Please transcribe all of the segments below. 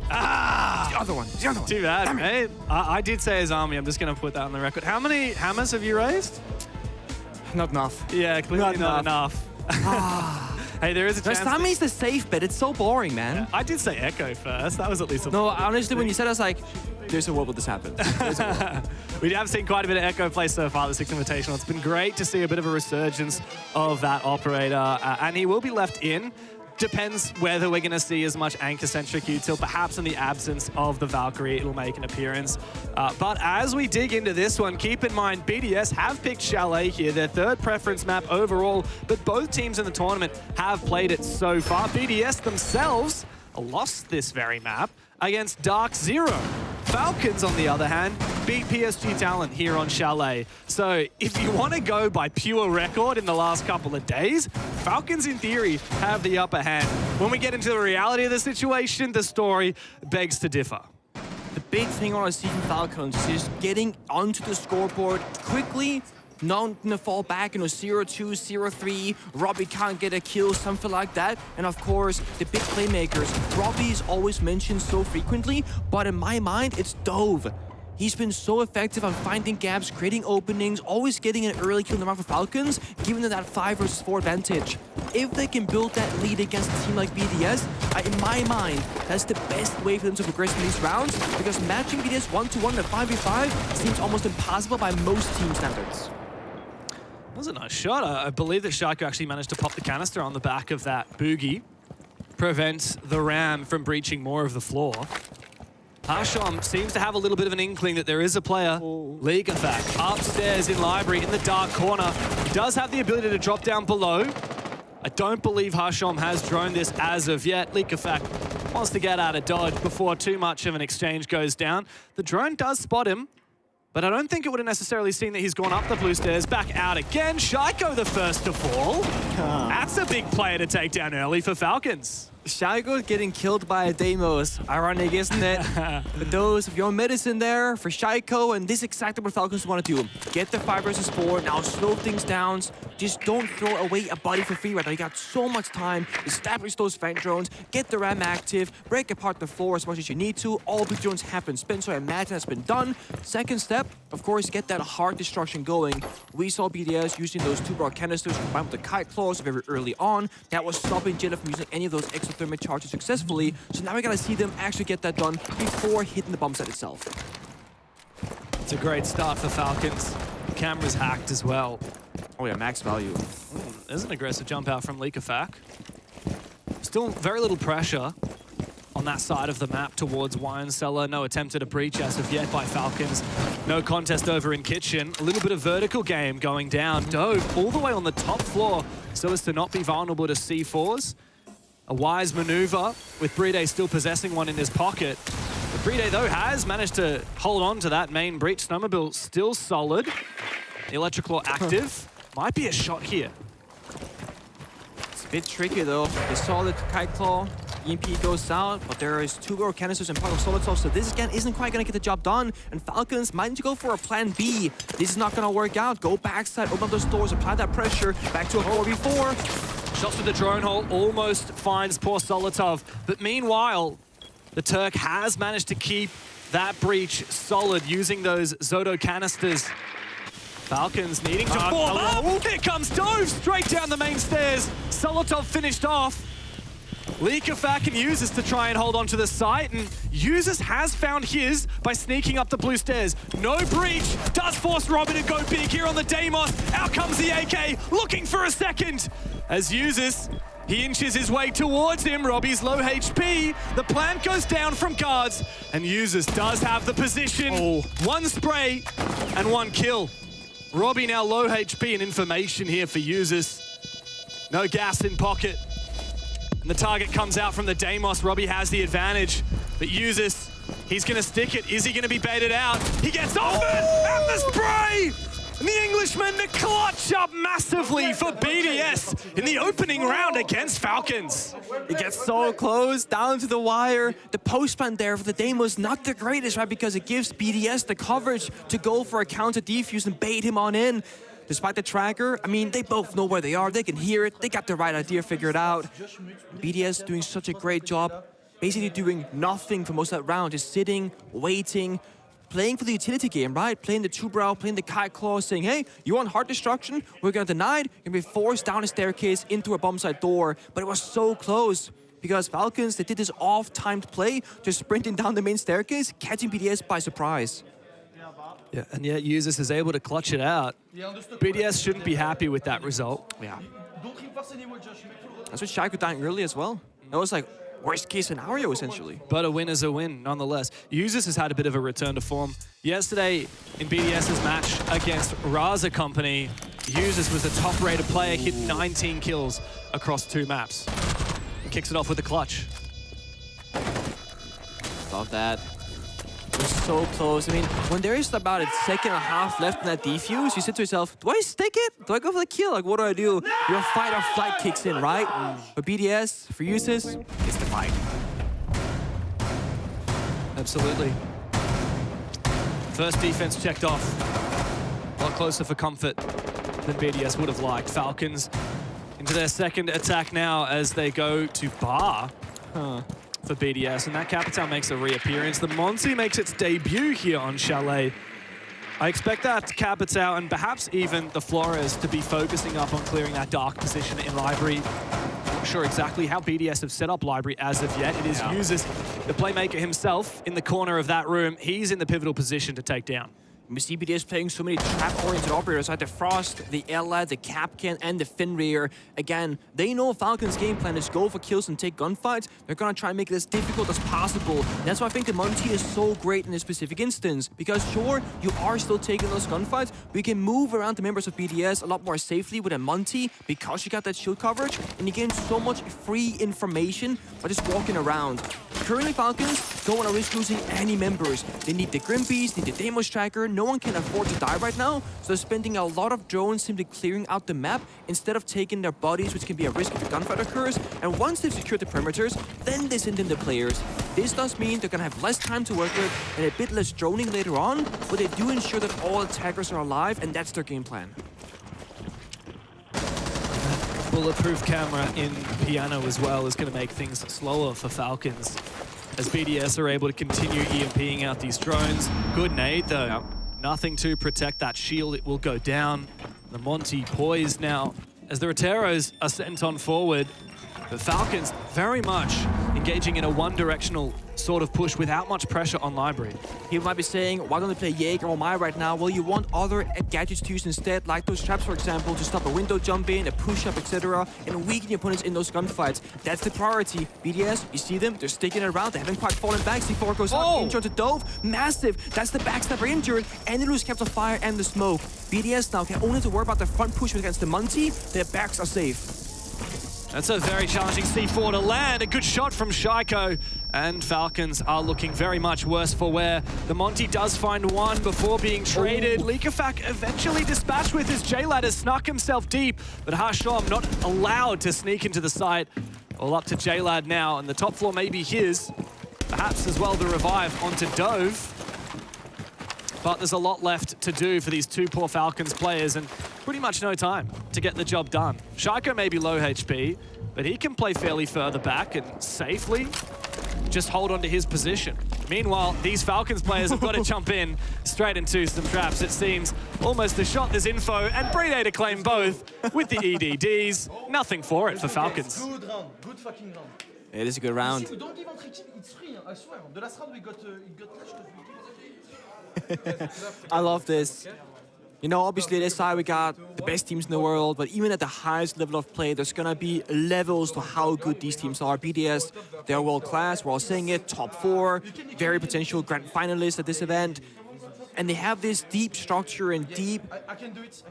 Ah! The other one. The other one. Too bad, mate. I did say his army. I'm just going to put that on the record. How many hammers have you raised? Not enough. Yeah, clearly not enough. Hey, there is a chance. Sami's the safe bet. It's so boring, man. Yeah, I did say Echo first. That was at least a No, honestly, when you said it, I was like, there's a world where this happens. We have seen quite a bit of Echo play so far, the Six Invitational. It's been great to see a bit of a resurgence of that operator, and he will be left in. Depends whether we're going to see as much anchor-centric util. Perhaps in the absence of the Valkyrie, it'll make an appearance. But as we dig into this one, keep in mind, BDS have picked Chalet here, their third preference map overall, but both teams in the tournament have played it so far. BDS themselves lost this very map against Dark Zero. Falcons, on the other hand, beat PSG Talent here on Chalet. So if you want to go by pure record in the last couple of days, Falcons, in theory, have the upper hand. When we get into the reality of the situation, the story begs to differ. The big thing I want to see from Falcons is just getting onto the scoreboard quickly, not gonna fall back, 0-2, 0-3, Robbie can't get a kill, something like that. And of course, the big playmakers. Robbie is always mentioned so frequently, but in my mind, it's Dove. He's been so effective on finding gaps, creating openings, always getting an early kill in the round for Falcons, giving them that 5 versus 4 advantage. If they can build that lead against a team like BDS, in my mind, that's the best way for them to progress in these rounds, because matching BDS 1-1 in a 5v5 seems almost impossible by most team standards. That was a nice shot. I believe that Shaiko actually managed to pop the canister on the back of that boogie, prevents the Ram from breaching more of the floor. Hashom seems to have a little bit of an inkling that there is a player, Ligafak, upstairs in Library in the dark corner. He does have the ability to drop down below. I don't believe Hashom has droned this as of yet. Ligafak wants to get out of dodge before too much of an exchange goes down. The drone does spot him, but I don't think it would have necessarily seen that he's gone up the blue stairs, back out again. Shaiko the first to fall. That's a big player to take down early for Falcons. Shaiko getting killed by a Deimos. Ironic, isn't it? For those of your own medicine there, for Shaiko, and this is exactly what Falcons want to do. Get the 5 versus 4, now slow things down. Just don't throw away a body for free right now. You got so much time. Establish those vent drones, get the Ram active, break apart the floor as much as you need to. All big drones have been spent, so I imagine that's been done. Second step, of course, get that hard destruction going. We saw BDS using those 2 broad canisters combined with the kite claws very early on. That was stopping Jilla from using any of those exothermic charges successfully. So now we gotta see them actually get that done before hitting the bomb set itself. It's a great start for Falcons. The camera's hacked as well. Oh yeah, max value. There's an aggressive jump out from Ligafak. Still very little pressure on that side of the map towards Wine Cellar. No attempt at a breach as of yet by Falcons. No contest over in Kitchen. A little bit of vertical game going down. Dove all the way on the top floor so as to not be vulnerable to C4s. A wise maneuver with Bride still possessing one in his pocket. But Bride, though, has managed to hold on to that main breach. Snowmobile still solid. The Electroclaw active. Might be a shot here. It's a bit tricky, though. The solid Kite Claw, EMP goes out, but there is 2 more canisters and part of Solitov, so this again isn't quite going to get the job done. And Falcons might need to go for a plan B. This is not going to work out. Go backside, open up those doors, apply that pressure. Back to a 4v4. Shots with the drone hole almost finds poor Solitov. But meanwhile, the Turk has managed to keep that breach solid using those Zodo canisters. Falcons needing to form up. Here comes Dove straight down the main stairs. Solitov finished off. Ligafak and Users to try and hold on to the site, and Users has found his by sneaking up the blue stairs. No breach, does force Robbie to go big here on the Deimos. Out comes the AK, looking for a second. As Users, he inches his way towards him. Robbie's low HP. The plant goes down from guards, and Users does have the position. 1 spray and 1 kill. Robbie now low HP and information here for Users. No gas in pocket. And the target comes out from the Deimos. Robbie has the advantage, but Users, he's gonna stick it. Is he gonna be baited out? He gets off it, and the spray! And the Englishman to clutch up massively for BDS in the opening round against Falcons. It gets so close, down to the wire. The post-plant there for the Deimos, not the greatest, right? Because it gives BDS the coverage to go for a counter defuse and bait him on in. Despite the tracker, I mean, they both know where they are. They can hear it. They got the right idea figured out. BDS doing such a great job basically doing nothing for most of that round, just sitting, waiting, playing for the utility game, right? Playing the two-brow, playing the kite claw, saying, hey, you want hard destruction? We're gonna deny it. You're gonna be forced down a staircase into a bomb site door. But it was so close because Falcons, they did this off-timed play, just sprinting down the main staircase, catching BDS by surprise. Yeah, and yet Users is able to clutch it out. BDS shouldn't be happy with that result. Yeah. That's what Shaiko dying early as well. That was like worst case scenario, essentially. But a win is a win, nonetheless. Users has had a bit of a return to form. Yesterday, in BDS's match against Raza Company, Users was the top-rated player, hit 19 kills across 2 maps. He kicks it off with a clutch. Love that. We're so close. I mean, when there is about a second and a half left in that defuse, you say to yourself, do I stick it? Do I go for the kill? Like, what do I do? Your fight or flight kicks in, right? But BDS, for Users, it's the fight. Absolutely. First defense checked off. A lot closer for comfort than BDS would have liked. Falcons into their second attack now as they go to bar. For BDS, and that Capital makes a reappearance. The Monty makes its debut here on Chalet. I expect that Capital and perhaps even the Flores to be focusing up on clearing that dark position in Library. Not sure exactly how BDS have set up Library as of yet. It is Users, the playmaker himself, in the corner of that room. He's in the pivotal position to take down. We see BDS playing so many trap-oriented operators like the Frost, the Ella, the Capcan, and the Fenrir. Again, they know Falcons' game plan is go for kills and take gunfights. They're gonna try and make it as difficult as possible. That's why I think the Monty is so great in this specific instance. Because sure, you are still taking those gunfights, but you can move around the members of BDS a lot more safely with a Monty because you got that shield coverage, and you gain so much free information by just walking around. Currently, Falcons don't want to risk losing any members. They need the Grimpies, need the Deimos Tracker. No one can afford to die right now, so they're spending a lot of drones simply clearing out the map instead of taking their bodies, which can be a risk if a gunfight occurs. And once they've secured the perimeters, then they send in the players. This does mean they're gonna have less time to work with and a bit less droning later on, but they do ensure that all attackers are alive, and that's their game plan. Bulletproof camera in Piano as well is going to make things slower for Falcons as BDS are able to continue EMPing out these drones. Good nade though. Nothing to protect that shield. It will go down. The Monty poised now as the Roteros are sent on forward. The Falcons very much engaging in a one-directional sort of push without much pressure on Library. People might be saying, why don't they play Jaeger or Mai right now? Well, you want other gadgets to use instead, like those traps, for example, to stop a window jump in, a push-up, etc., and weaken your opponents in those gunfights. That's the priority. BDS, you see them, they're sticking around, they haven't quite fallen back. C4 goes up, intro to Dove, massive. That's the backstabber injured, and they lose Capture Fire and the smoke. BDS now can only have to worry about the front push against the Monty. Their backs are safe. That's a very challenging C4 to land. A good shot from Shaiko. And Falcons are looking very much worse for wear. The Monty does find one before being traded. Likafak eventually dispatched with his J-Lad has snuck himself deep, but Hashom not allowed to sneak into the site. All up to J-Lad now, and the top floor may be his. Perhaps as well the revive onto Dove. But there's a lot left to do for these two poor Falcons players, and pretty much no time to get the job done. Shaiko may be low HP, but he can play fairly further back and safely just hold on to his position. Meanwhile, these Falcons players have got to jump in straight into some traps. It seems almost a shot, there's info, and Brede to claim both with the EDDs. Nothing for it for Falcons. Good round, good fucking round. It is a good round. We don't even trick it, it's free, I swear. The last round we got flashed. I love this. You know, obviously this side we got the best teams in the world, but even at the highest level of play, there's gonna be levels to how good these teams are. BDS, they're world class, we're all saying it, top 4, very potential grand finalists at this event. And they have this deep structure and deep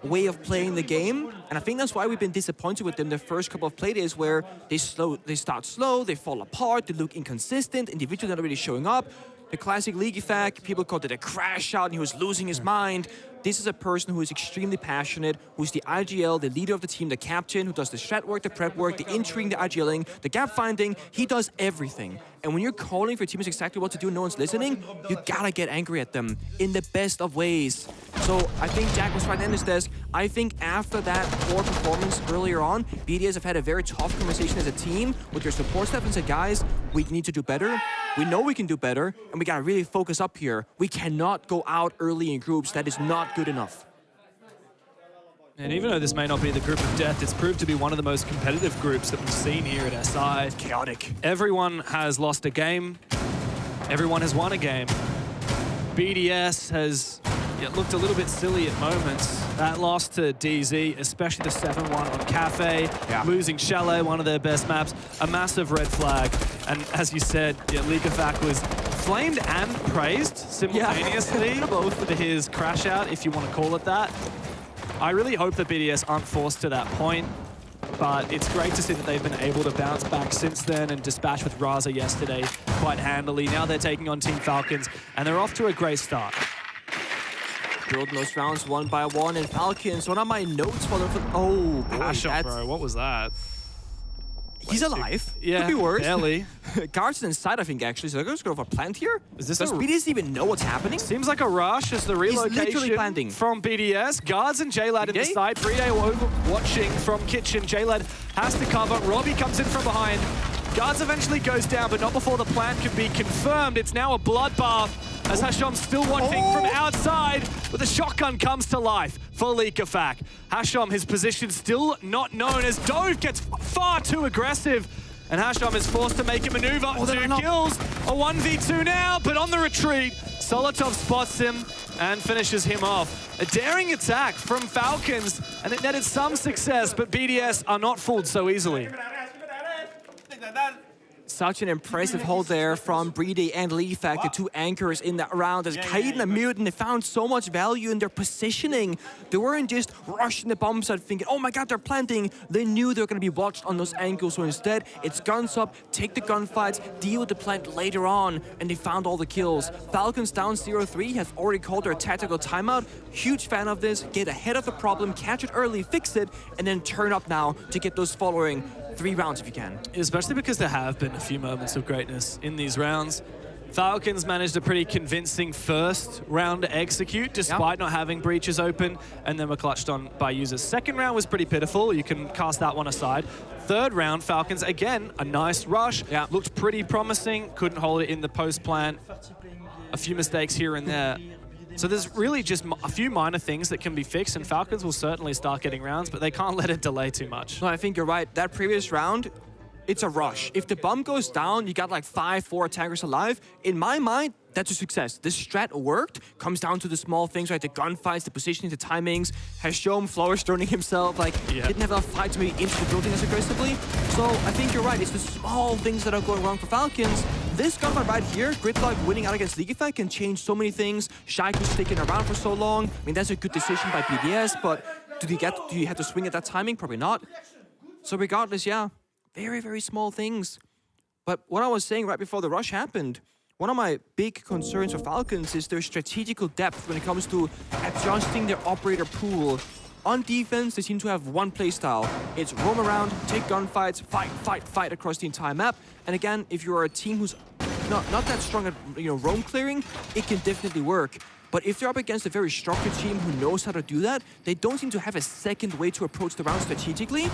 way of playing the game. And I think that's why we've been disappointed with them the first couple of play days where they start slow, they fall apart, they look inconsistent, individuals not really showing up. The classic League effect, people called it a crash out and he was losing his mind. This is a person who is extremely passionate, who's the IGL, the leader of the team, the captain, who does the strat work, the prep work, the entering, the IGLing, the gap finding. He does everything. And when you're calling for your teammates exactly what to do, no one's listening, you gotta get angry at them in the best of ways. So I think Jack was right in his desk. I think after that poor performance earlier on, BDS have had a very tough conversation as a team with their support staff and said, guys, we need to do better. We know we can do better, and we gotta really focus up here. We cannot go out early in groups. That is not good enough. And even though this may not be the group of death, it's proved to be one of the most competitive groups that we've seen here at SI. It's chaotic. Everyone has lost a game. Everyone has won a game. BDS has looked a little bit silly at moments. That loss to DZ, especially the 7-1 on Kafe, losing Chalet, one of their best maps, a massive red flag. And as you said, Leakerfac was flamed and praised simultaneously for his crash out, if you want to call it that. I really hope that BDS aren't forced to that point, but it's great to see that they've been able to bounce back since then and dispatch with Raza yesterday quite handily. Now they're taking on Team Falcons, and they're off to a great start. Building those rounds one by one, and Falcons, one of my notes for them. Oh, boy, Hashom, bro, what was that? He's alive. Yeah, could be worse. Barely. Guards inside, I think, actually. So they're going to go for a plant here. Does BDS even know what's happening? Seems like a rush as the relocation from BDS. Guards and J-Lad in the side. Brede watching from kitchen. J-Lad has to cover. Robbie comes in from behind. Guards eventually goes down, but not before the plant can be confirmed. It's now a bloodbath as Hashom's still watching from outside, but the shotgun comes to life for Leakerfac. Hashom, his position still not known as Dove gets far too aggressive, and Hashom is forced to make a maneuver. 2 kills, a 1v2 now, but on the retreat, Solotov spots him and finishes him off. A daring attack from Falcons, and it netted some success, but BDS are not fooled so easily. Such an impressive hold there from Brede and Leakerfac, the two anchors in that round. As Kaiden and Mutant, they found so much value in their positioning. They weren't just rushing the bomb site thinking, oh my god, they're planting. They knew they were going to be watched on those angles, so instead, it's guns up, take the gunfights, deal with the plant later on, and they found all the kills. Falcons down 0-3 have already called their tactical timeout. Huge fan of this. Get ahead of the problem, catch it early, fix it, and then turn up now to get those following 3 rounds if you can. Especially because there have been a few moments of greatness in these rounds. Falcons managed a pretty convincing first round to execute, despite not having breaches open, and then were clutched on by users. Second round was pretty pitiful. You can cast that one aside. Third round, Falcons, again, a nice rush. Looked pretty promising. Couldn't hold it in the post plan. A few mistakes here and there. So there's really just a few minor things that can be fixed, and Falcons will certainly start getting rounds, but they can't let it delay too much. No, I think you're right. That previous round, it's a rush. If the bomb goes down, you got like 5-4 attackers alive. In my mind, that's a success. This strat worked. Comes down to the small things, right? The gunfights, the positioning, the timings. Has shown Flower stoning himself. Like, didn't have enough fight to be into the building as aggressively. So I think you're right. It's the small things that are going wrong for Falcons. This gunfight right here, Gridlock winning out against Leakerfac can change so many things. Shaiku's sticking around for so long. I mean, that's a good decision by BDS, but do you have to swing at that timing? Probably not. So regardless, yeah, very, very small things. But what I was saying right before the rush happened, one of my big concerns for Falcons is their strategical depth when it comes to adjusting their operator pool. On defense, they seem to have one playstyle. It's roam around, take gunfights, fight across the entire map. And again, if you're a team who's not that strong at roam clearing, it can definitely work. But if they're up against a very structured team who knows how to do that, they don't seem to have a second way to approach the round strategically.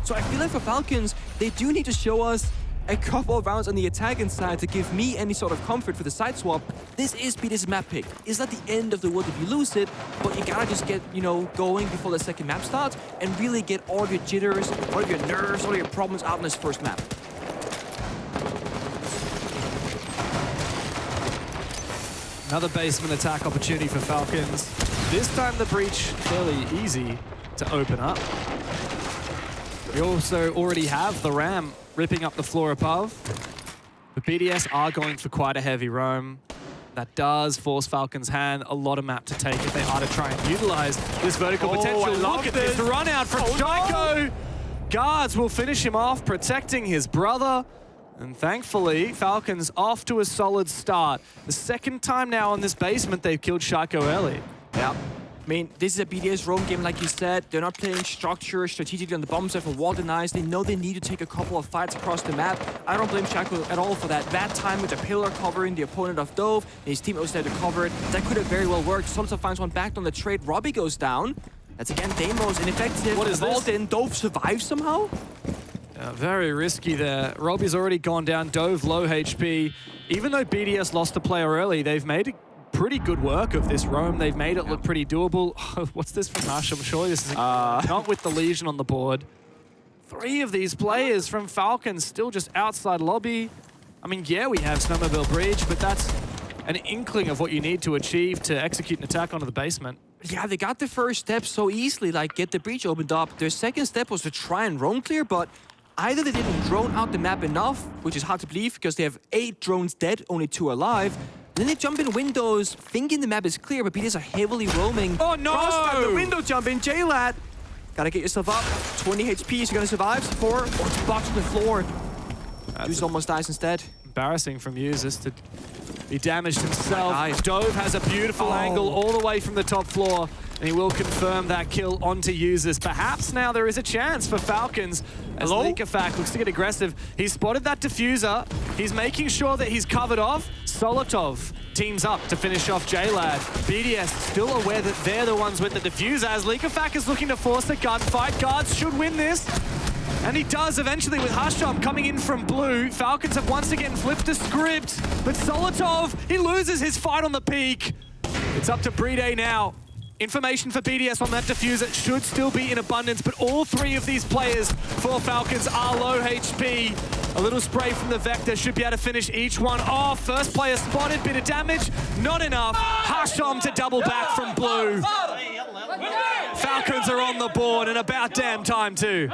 So I feel like for Falcons, they do need to show us a couple of rounds on the attacking side to give me any sort of comfort for the side swap. This is BDS map pick. It's not the end of the world if you lose it, but you gotta just get, going before the second map starts and really get all of your jitters, all of your nerves, all of your problems out in this first map. Another basement attack opportunity for Falcons. This time the breach fairly easy to open up. We also already have the Ram ripping up the floor above. But BDS are going for quite a heavy roam. That does force Falcons' hand a lot of map to take if they are to try and utilize this vertical potential. Look at this run out from Shaiko. Guards will finish him off, protecting his brother. And thankfully, Falcons off to a solid start. The second time now in this basement they've killed Shaiko early. Yeah. I mean, this is a BDS roam game, like you said. They're not playing structure strategically on the bomb side for wall denies. They know they need to take a couple of fights across the map. I don't blame Shaco at all for that. That time with the pillar covering the opponent of Dove, and his team was there to cover it. That could have very well worked. Solotov finds one back on the trade. Robbie goes down. That's again Deimos ineffective. What is this? In. Dove survives somehow. Very risky there. Robbie's already gone down. Dove low HP. Even though BDS lost a player early, they've made pretty good work of this roam. They've made it look pretty doable. What's this from Hush? I'm sure this is not with the Legion on the board. 3 of these players from Falcons still just outside lobby. I mean, yeah, we have Snowmobile Bridge, but that's an inkling of what you need to achieve to execute an attack onto the basement. Yeah, they got the first step so easily, like get the breach opened up. Their second step was to try and roam clear, but either they didn't drone out the map enough, which is hard to believe because they have 8 drones dead, only 2 alive. Then they jump in windows, thinking the map is clear, but BDS are heavily roaming. Oh no! Cross the window jump in, J-Lad. Gotta get yourself up. 20 HP, so you're gonna survive. 4, or it's box on the floor. Juice almost dies instead. Embarrassing from users to be damaged himself. Nice. Dove has a beautiful angle all the way from the top floor, and he will confirm that kill onto users. Perhaps now there is a chance for Falcons as Kickoff looks to get aggressive. He's spotted that diffuser. He's making sure that he's covered off. Solotov teams up to finish off J-Lad. BDS still aware that they're the ones with the diffuser as Kickoff is looking to force a gunfight. Guards should win this. And he does eventually with Hasham coming in from blue. Falcons have once again flipped the script, but Solotov, he loses his fight on the peak. It's up to Brede now. Information for BDS on that diffuser should still be in abundance, but all 3 of these players for Falcons are low HP. A little spray from the Vector should be able to finish each one off. First player spotted, bit of damage, not enough. Hasham to double back from blue. Falcons are on the board, and about damn time too.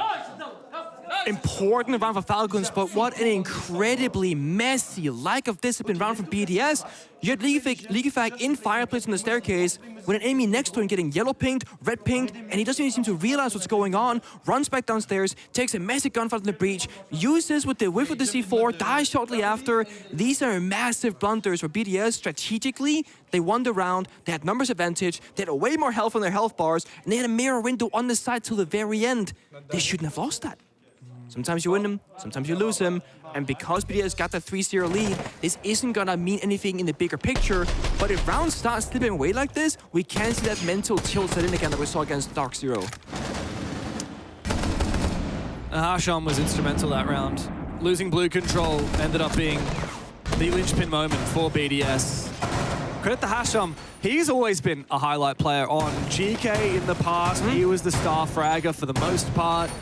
Important round for Falcons, but what an incredibly messy, lack of discipline round from BDS. You had Kickoff in fireplace on the staircase with an enemy next to him getting yellow pinged, red pinged, and he doesn't even seem to realize what's going on. Runs back downstairs, takes a massive gunfight in the breach, uses with the whiff of the C4, dies shortly after. These are massive blunders for BDS. Strategically, they won the round, they had numbers advantage, they had way more health on their health bars, and they had a mirror window on the side till the very end. They shouldn't have lost that. Sometimes you win them, sometimes you lose them, and because BDS got that 3-0 lead, this isn't gonna mean anything in the bigger picture, but if rounds start slipping away like this, we can see that mental tilt set in again that we saw against Dark Zero. Hasham was instrumental that round. Losing blue control ended up being the linchpin moment for BDS. Credit to Hasham. He's always been a highlight player on GK in the past. He was the star fragger for the most part.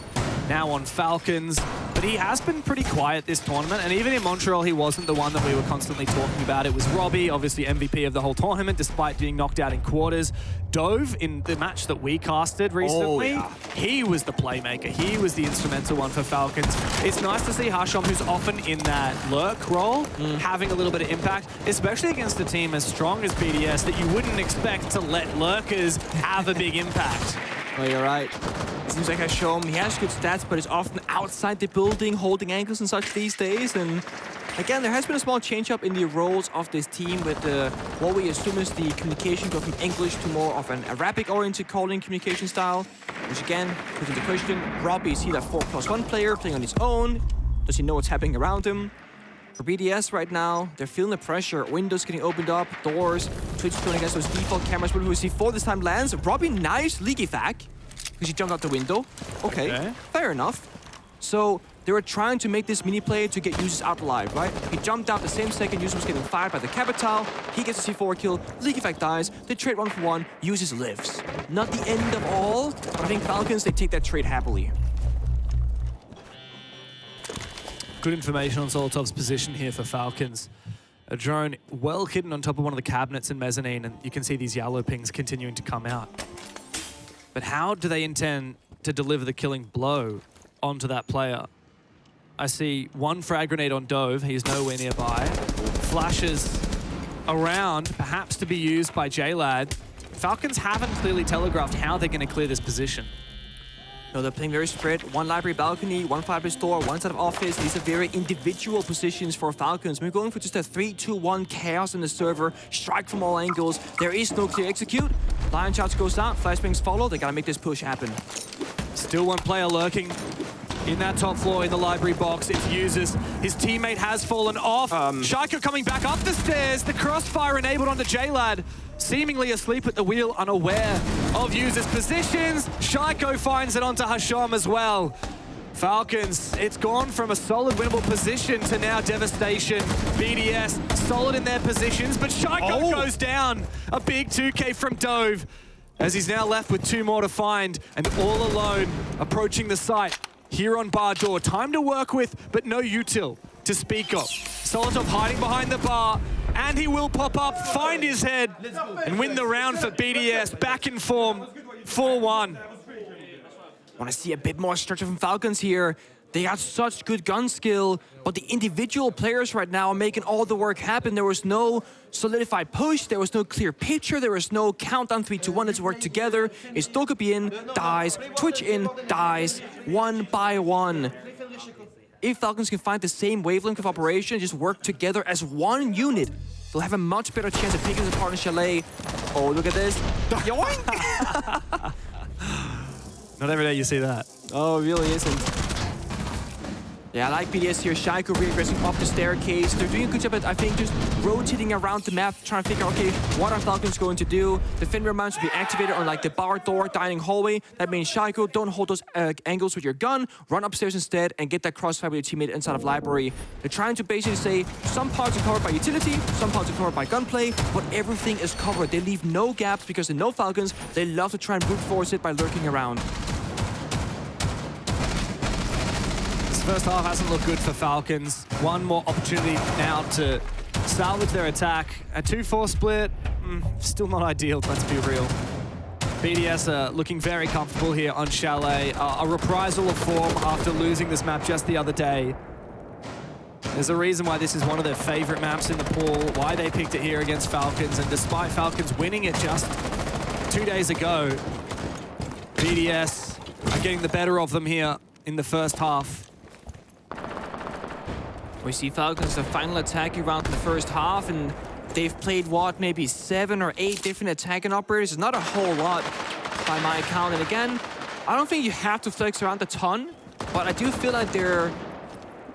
Now on Falcons, but he has been pretty quiet this tournament, and even in Montreal, he wasn't the one that we were constantly talking about. It was Robbie, obviously MVP of the whole tournament, despite being knocked out in quarters. Dove, in the match that we casted recently, he was the playmaker. He was the instrumental one for Falcons. It's nice to see Hasham, who's often in that lurk role, having a little bit of impact, especially against a team as strong as BDS that you wouldn't expect to let lurkers have a big impact. Oh, you're right. Seems like Hasham, he has good stats, but is often outside the building, holding ankles and such these days. And again, there has been a small change-up in the roles of this team with what we assume is the communication go from English to more of an Arabic-oriented calling communication style. Which again, puts into question, Robbie, is he that 4+1 player playing on his own? Does he know what's happening around him? For BDS right now, they're feeling the pressure. Windows getting opened up, doors, Twitch going against those default cameras. But who we see for this time lands. Robbie, nice Kickoff, because he jumped out the window. Okay, fair enough. So they were trying to make this mini play to get users out alive, right? He jumped out the same second user was getting fired by the Capital. He gets a C4 kill, Kickoff dies, they trade 1-for-1, users lives. Not the end of all, but I think Falcons, they take that trade happily. Good information on Solotov's position here for Falcons. A drone well hidden on top of one of the cabinets in mezzanine, and you can see these yellow pings continuing to come out. But how do they intend to deliver the killing blow onto that player? I see one frag grenade on Dove, he's nowhere nearby. Flashes around, perhaps to be used by J-Lad. Falcons haven't clearly telegraphed how they're going to clear this position. No, they're playing very spread. One library balcony, one fireplace door, one side of office. These are very individual positions for Falcons. We're going for just a 3-2-1 chaos in the server. Strike from all angles. There is no clear execute. Lion Shots goes out, flashbangs follow. They gotta make this push happen. Still one player lurking in that top floor in the library box. It's Users. His teammate has fallen off. Shaiko coming back up the stairs. The crossfire enabled onto J-Lad. Seemingly asleep at the wheel, unaware of Users' positions. Shaiko finds it onto Hasham as well. Falcons, it's gone from a solid winnable position to now devastation. BDS solid in their positions, but Shaiko goes down. A big 2K from Dove, as he's now left with 2 more to find, and all alone approaching the site here on bar door. Time to work with, but no util to speak of. Solotov hiding behind the bar, and he will pop up, find his head, and win the round for BDS. Back in form, 4-1. Want to see a bit more structure from Falcons here. They got such good gun skill, but the individual players right now are making all the work happen. There was no solidified push, there was no clear picture, there was no countdown 3, 2, 1, let's work together. It's Dokkaebi in, dies, Twitch in, dies, one by one. If Falcons can find the same wavelength of operation, just work together as one unit, they'll have a much better chance of picking apart in Chalet. Oh, look at this. Yoink! Not every day you see that. Oh, it really isn't. Yeah, I like BDS here. Shaiko regressing up the staircase. They're doing a good job at, I think, just rotating around the map, trying to figure out, okay, what are Falcons going to do? The Fenrir mounts will be activated on like the bar door, dining hallway. That means Shaiko, don't hold those angles with your gun. Run upstairs instead and get that crossfire with your teammate inside of library. They're trying to basically say some parts are covered by utility, some parts are covered by gunplay, but everything is covered. They leave no gaps because they know Falcons. They love to try and brute force it by lurking around. First half hasn't looked good for Falcons. One more opportunity now to salvage their attack. A 2-4 split, still not ideal, let's be real. BDS are looking very comfortable here on Chalet. A reprisal of form after losing this map just the other day. There's a reason why this is one of their favorite maps in the pool, why they picked it here against Falcons, and despite Falcons winning it just 2 days ago, BDS are getting the better of them here in the first half. We see Falcons, the final attacking round in the first half, and they've played, what, maybe 7 or 8 different attacking operators. It's not a whole lot by my account. And again, I don't think you have to flex around a ton, but I do feel like they're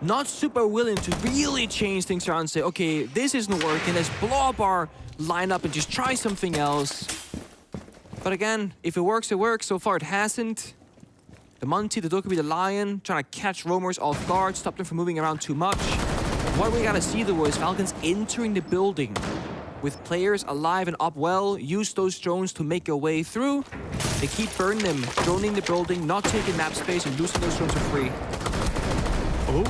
not super willing to really change things around and say, okay, this isn't working, let's blow up our lineup and just try something else. But again, if it works, it works. So far, it hasn't. The Monty, the Dokkaebi, the Lion, trying to catch roamers off guard, stop them from moving around too much. What we gotta see though is Falcons entering the building with players alive and up well, use those drones to make a way through. They keep burning them, droning the building, not taking map space and losing those drones for free. Oh,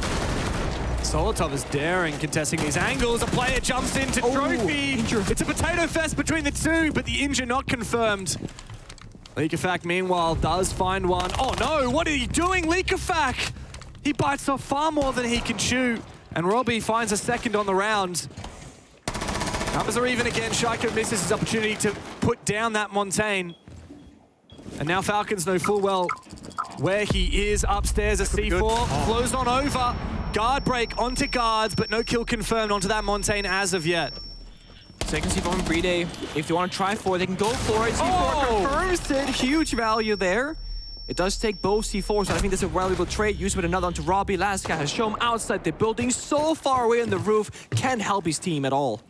Solotov is daring, contesting these angles. A player jumps into Trophy. Injure. It's a potato fest between the two, but the injure not confirmed. Leakafak, meanwhile, does find one. Oh no, what are you doing, Leakafak? He bites off far more than he can chew. And Robbie finds a second on the round. Numbers are even again. Shaiko misses his opportunity to put down that Montaigne. And now Falcons know full well where he is. Upstairs, a C4 flows on over. Guard break onto guards, but no kill confirmed onto that Montaigne as of yet. Second C4 from Brede. If they want to try for it, they can go for it. C4 confirms it. Huge value there. It does take both C4s, so I think that's a valuable trade. Used with another onto Robbie. Last guy has shown him outside the building, so far away on the roof. Can't help his team at all.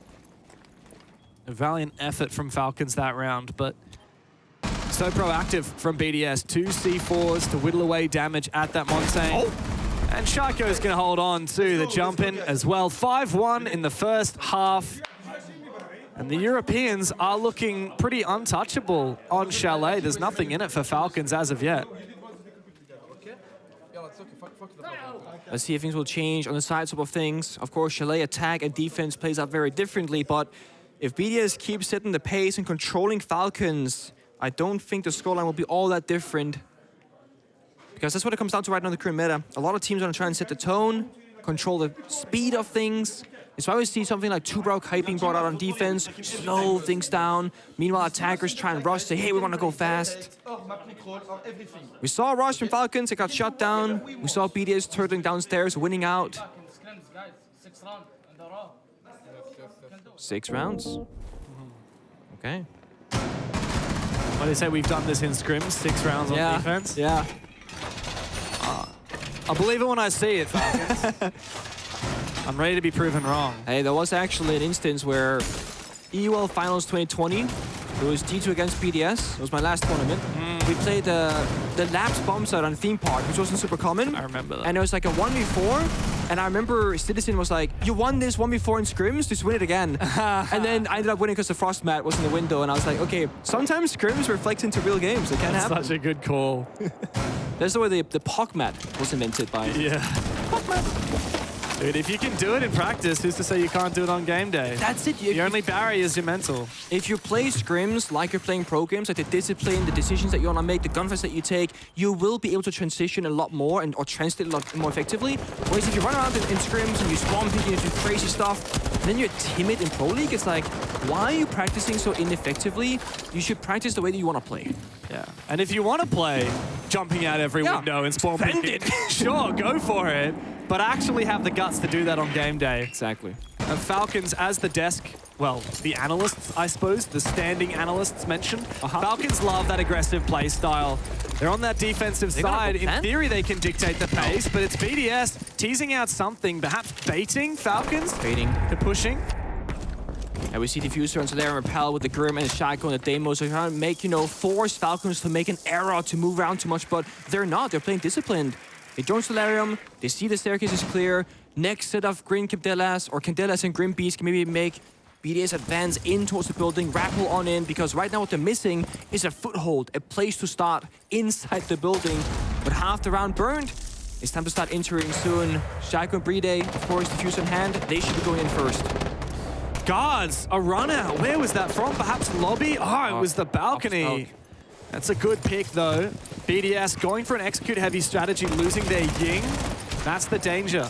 A valiant effort from Falcons that round, but so proactive from BDS. 2 C4s to whittle away damage at that Montaigne. And Shaiko is going to hold on to the jump in as well. 5-1 in the first half. And the Europeans are looking pretty untouchable on Chalet. There's nothing in it for Falcons as of yet. Let's see if things will change on the side swap of things. Of course, Chalet attack and defense plays out very differently, but if BDS keeps setting the pace and controlling Falcons, I don't think the scoreline will be all that different. Because that's what it comes down to right now in the current meta. A lot of teams are going to try and set the tone, control the speed of things. It's why we see something like Tubrok Hype being brought out on defense, slow things down. Meanwhile, attackers try and rush, say, hey, we want to go fast. We saw a rush from Falcons, it got shut down. We saw BDS turtling downstairs, winning out. 6 rounds. Okay. What do you say? We've done this in scrims, 6 rounds on defense. Yeah. I'll believe it when I see it, Falcons. I'm ready to be proven wrong. Hey, there was actually an instance where EUL Finals 2020, it was G2 against BDS. It was my last tournament. We played the Labs bomb site on Theme Park, which wasn't super common. I remember that. And it was like a 1v4. And I remember Citizen was like, you won this 1v4 in scrims, just win it again. And then I ended up winning because the frost mat was in the window. And I was like, okay, sometimes scrims reflect into real games. It can happen. Such a good call. That's the way the POC mat was invented by. Yeah. Dude, if you can do it in practice, who's to say you can't do it on game day? That's it. The only barrier is your mental. If you play scrims like you're playing pro games, like the discipline, the decisions that you want to make, the gunfights that you take, you will be able to transition a lot more or translate a lot more effectively. Whereas if you run around in scrims and you spawn picking and do crazy stuff, then you're timid in Pro League. It's like, why are you practicing so ineffectively? You should practice the way that you want to play. Yeah. And if you want to play jumping out every window and spawn picking, sure, go for it. But actually have the guts to do that on game day. Exactly. And Falcons, as the desk, well, the analysts, I suppose, the standing analysts mentioned, Falcons love that aggressive play style. They're on that defensive side. In theory, they can dictate the pace, but it's BDS teasing out something, perhaps baiting Falcons. Baiting. They're pushing. And we see Diffuser and Solar and Repel with the Grim and the Shaco and the Demo. So trying to make, force Falcons to make an error, to move around too much, but they're not. They're playing disciplined. They join Solarium, they see the staircase is clear. Next set of Green Candelas or Candelas and Grim Beast can maybe make BDS advance in towards the building, rappel on in, because right now what they're missing is a foothold, a place to start inside the building. With half the round burned, it's time to start entering soon. Shaco and Bride, of course, Diffuser in hand, they should be going in first. Guards, a run out. Where was that from? Perhaps lobby? Oh, it was the balcony. That's a good pick, though. BDS going for an execute-heavy strategy, losing their Ying. That's the danger.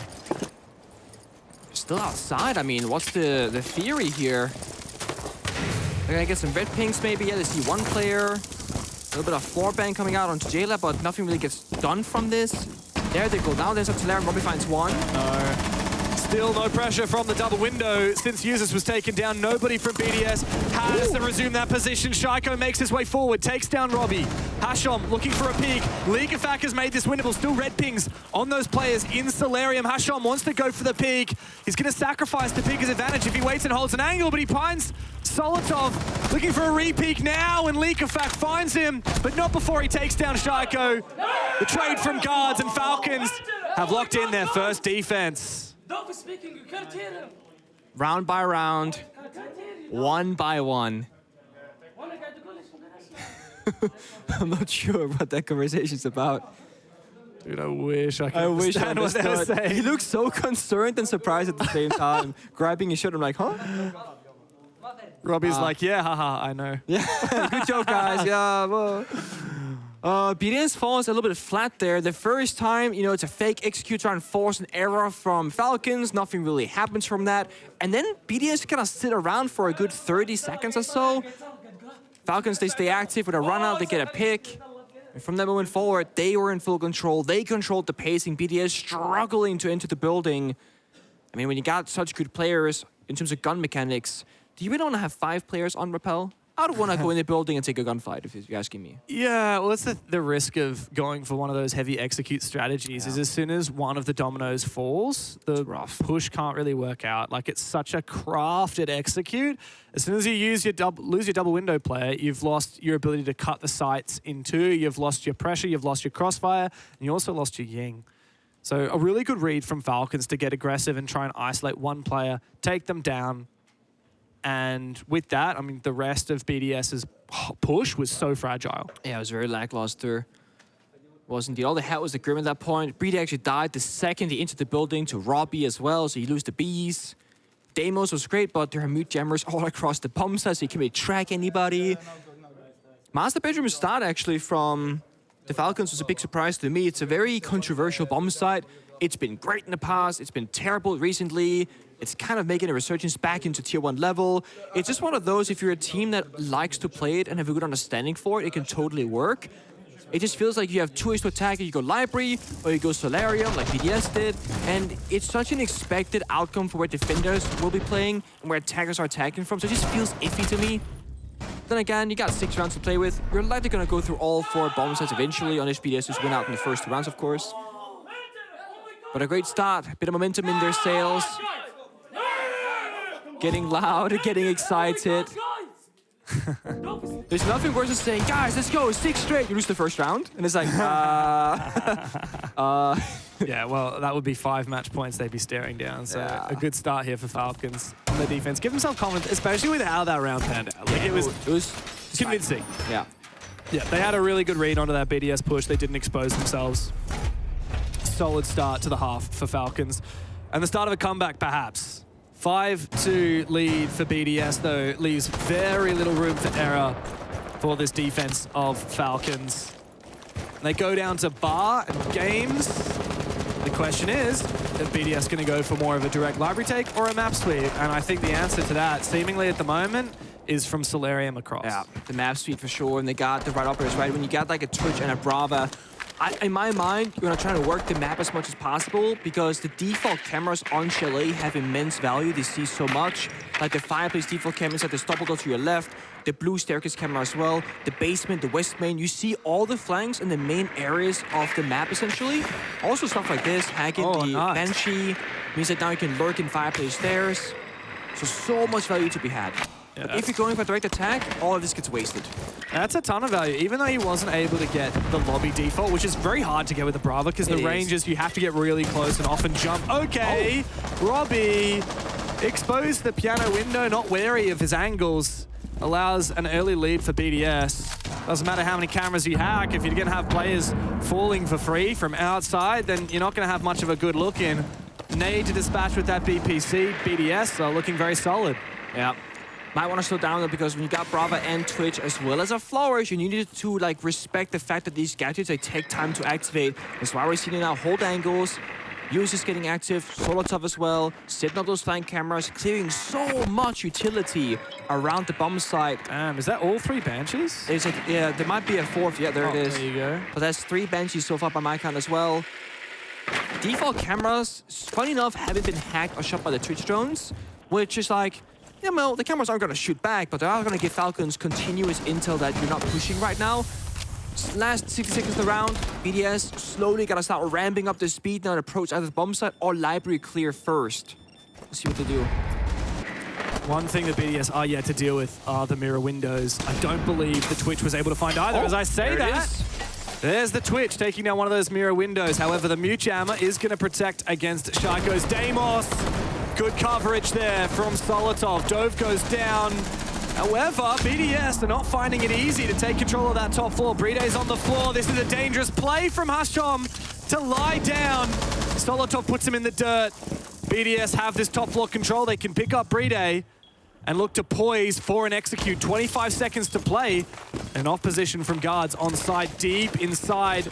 Still outside. I mean, what's the theory here? They're gonna get some red pinks, maybe. Yeah, they see one player. A little bit of floor bang coming out onto Jayla, but nothing really gets done from this. There they go down. There's up to Larry. Robbie finds one. No. Still no pressure from the double window since Users was taken down. Nobody from BDS has to resume that position. Shaiko makes his way forward, takes down Robbie. Hashom looking for a peek. Leagafak has made this winnable. Still red pings on those players in Solarium. Hashom wants to go for the peek. He's going to sacrifice the peek as advantage if he waits and holds an angle, but he finds Solotov looking for a re-peek now, and Leagafak finds him, but not before he takes down Shaiko. The trade from Guards and Falcons have locked in their first defense. Round by round, one by one. I'm not sure what that conversation's about. Dude, I wish I could understand what they were saying. He looks so concerned and surprised at the same time. Grabbing his shirt, I'm like, huh? Robbie's like, yeah, haha, I know. Yeah, good joke, guys. Yeah, well. BDS falls a little bit flat there. The first time, it's a fake execute trying to force an error from Falcons. Nothing really happens from that. And then BDS kind of sit around for a good 30 seconds or so. Falcons, they stay active with a run out, they get a pick. And from that moment forward, they were in full control. They controlled the pacing. BDS struggling to enter the building. I mean, when you got such good players in terms of gun mechanics, do you really want to have 5 players on Repel? I don't want to go in the building and take a gunfight, if you're asking me. Yeah, well, that's the risk of going for one of those heavy execute strategies is as soon as one of the dominoes falls, the push can't really work out. Like, it's such a crafted execute. As soon as you lose your double window player, you've lost your ability to cut the sights in two, you've lost your pressure, you've lost your crossfire, and you also lost your Ying. So a really good read from Falcons to get aggressive and try and isolate one player, take them down. And with that, I mean, the rest of BDS's push was so fragile. Yeah, it was very lackluster. Was indeed. All they had was the Grim at that point. Brede actually died the second he entered the building to Robbie as well, so you lose the bees. Deimos was great, but there are mute jammers all across the bomb site, so you can't really track anybody. Master Bedroom start actually from the Falcons was a big surprise to me. It's a very controversial bomb site. It's been great in the past. It's been terrible recently. It's kind of making a resurgence back into tier 1 level. It's just one of those, if you're a team that likes to play it and have a good understanding for it, it can totally work. It just feels like you have 2 ways to attack it. You go Library or you go Solarium like BDS did. And it's such an expected outcome for where defenders will be playing and where attackers are attacking from. So it just feels iffy to me. Then again, you got 6 rounds to play with. You're likely going to go through all 4 bomb sets eventually, unless BDS just win out in the first 2 rounds, of course. But a great start. A bit of momentum in their sails. Getting loud, getting excited. There's nothing worse than saying, guys, let's go, 6 straight. You lose the first round. And it's like, Yeah, well, that would be 5 match points they'd be staring down. So Yeah. a good start here for Falcons on the defense. Give themselves confidence, especially with how that round panned out. Like, it was convincing. Yeah. Yeah, they had a really good read onto that BDS push. They didn't expose themselves. Solid start to the half for Falcons. And the start of a comeback, perhaps. 5-2 lead for BDS, though, leaves very little room for error for this defense of Falcons. They go down to bar and games. The question is BDS going to go for more of a direct library take or a map sweep? And I think the answer to that, seemingly at the moment, is from Solarium across. Yeah, the map sweep for sure, and they got the right operators, right? When you got like a Twitch and a Brava, in my mind, you're gonna try to work the map as much as possible because the default cameras on Chalet have immense value. They see so much. Like the fireplace default cameras at the stubble door to your left, the blue staircase camera as well, the basement, the west main. You see all the flanks and the main areas of the map essentially. Also stuff like this, hacking the nice. Banshee, means that now you can lurk in fireplace stairs. So much value to be had. Yeah, but if you're going for direct attack, all of this gets wasted. That's a ton of value, even though he wasn't able to get the lobby default, which is very hard to get with the Brava, because the ranges, you have to get really close and often jump. Okay, Robbie exposed the piano window, not wary of his angles, allows an early lead for BDS. Doesn't matter how many cameras you hack, if you're gonna have players falling for free from outside, then you're not gonna have much of a good look in. Nade to dispatch with that BPC. BDS are looking very solid. Yeah. Might want to slow down though, because when you got Brava and Twitch as well as a Flourish, you needed to like respect the fact that these gadgets, they take time to activate. That's why we're seeing now hold angles, users getting active, solo tough as well, setting up those flank cameras, clearing so much utility around the bomb site. Is that all 3 Banshees? There's like, yeah, there might be a 4th. Yeah, there it is. There you go. But that's 3 Banshees so far by my count as well. Default cameras, funny enough, haven't been hacked or shot by the Twitch drones, which is like, yeah, well, the cameras aren't going to shoot back, but they are going to give Falcons continuous intel that you're not pushing right now. Last 60 seconds of the round, BDS slowly got to start ramping up the speed now and approach either the bomb site or library clear first. Let's see what they do. One thing that BDS are yet to deal with are the mirror windows. I don't believe the Twitch was able to find either. As I say that, there's the Twitch taking down one of those mirror windows. However, the Mute Jammer is going to protect against Sharko's Deimos. Good coverage there from Solotov. Dove goes down. However, BDS are not finding it easy to take control of that top floor. Bride's on the floor. This is a dangerous play from Hashom to lie down. Solotov puts him in the dirt. BDS have this top floor control. They can pick up Bride and look to poise for an execute. 25 seconds to play. An off position from guards on side, deep inside.